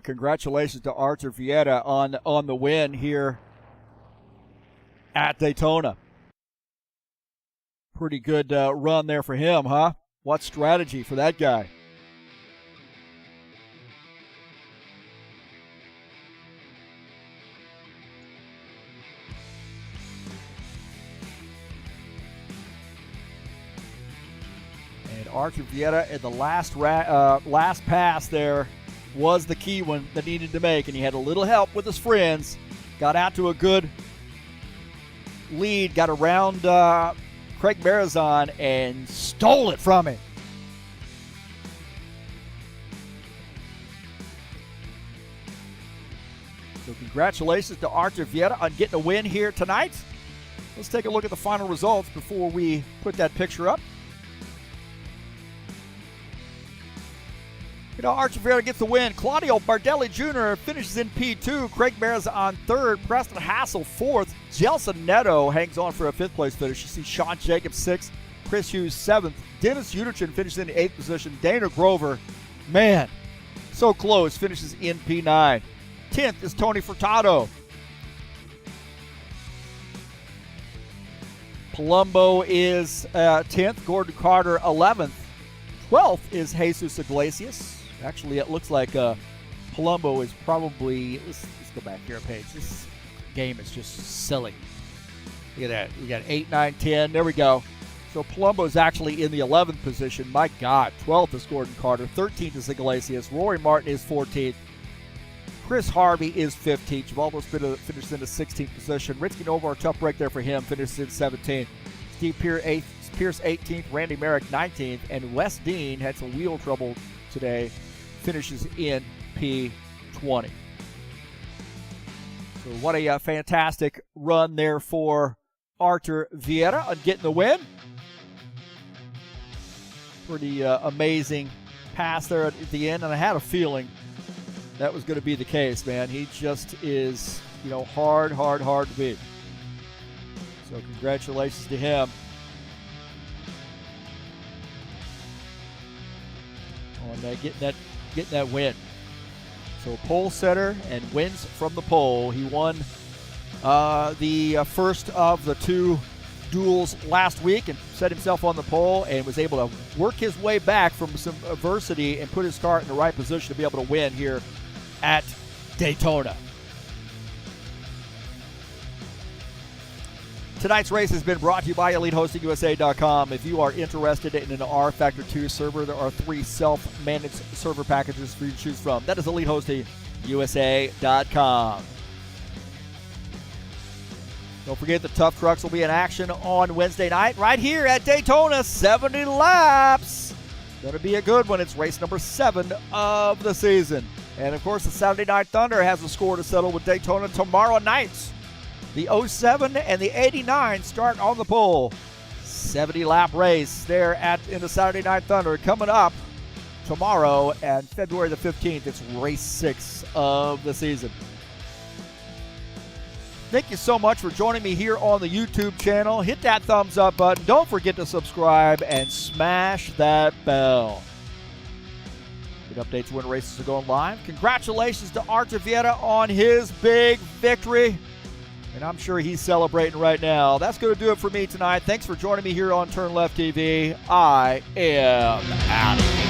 congratulations to Archer Vieta on the win here at Daytona. Pretty good run there for him, huh? What strategy for that guy. And Archer Vieta at the last pass there was the key one that needed to make, and he had a little help with his friends. Got out to a good lead, got around Craig Marizon and stole it from him. So congratulations to Archer Vieta on getting a win here tonight. Let's take a look at the final results before we put that picture up. You know, Archer Vieta gets the win. Claudio Bardelli Jr. finishes in P2. Craig Marizon on 3rd. Preston Hassel 4th. Jelson Neto hangs on for a 5th place finish. You see Sean Jacobs 6th. Chris Hughes 7th. Dennis Uterchin finishes in 8th position. Dana Grover Man, so close. Finishes in P9. 10th is Tony Furtado. Palumbo is 10th. Gordon Carter 11th. 12th is Jesus Iglesias. Actually, it looks like Palumbo is probably... Let's go back here a page. This game is just silly. Look at that. We got 8, 9, 10. There we go. So Palumbo is actually in the 11th position. My God. 12th is Gordon Carter. 13th is Iglesias. Rory Martin is 14th. Chris Harvey is 15th. Javaldo Spinner finishes in the 16th position. Ritzky Novar, tough break there for him, finishes in 17th. Steve Pierce 18th. Randy Merrick 19th. And Wes Dean had some wheel trouble today. Finishes in P20. So what a fantastic run there for Artur Vieira on getting the win. Pretty amazing pass there at the end, and I had a feeling that was going to be the case, man. He just is, hard to beat. So congratulations to him on getting that win. So pole setter and wins from the pole. He won the first of the 2 duels last week and set himself on the pole and was able to work his way back from some adversity and put his car in the right position to be able to win here at Daytona. Tonight's race has been brought to you by EliteHostingUSA.com. If you are interested in an rFactor 2 server, there are 3 self-managed server packages for you to choose from. That is EliteHostingUSA.com. Don't forget the Tough Trucks will be in action on Wednesday night right here at Daytona. 70 laps. Going to be a good one. It's race number 7 of the season. And, of course, the Saturday Night Thunder has a score to settle with Daytona tomorrow night. The 07 and the 89 start on the pole. 70-lap race there in the Saturday Night Thunder. Coming up tomorrow and February the 15th, it's race 6 of the season. Thank you so much for joining me here on the YouTube channel. Hit that thumbs up button. Don't forget to subscribe and smash that bell. Get updates when races are going live. Congratulations to Artur Vieira on his big victory. And I'm sure he's celebrating right now. That's going to do it for me tonight. Thanks for joining me here on TurnLeftTV. I am out.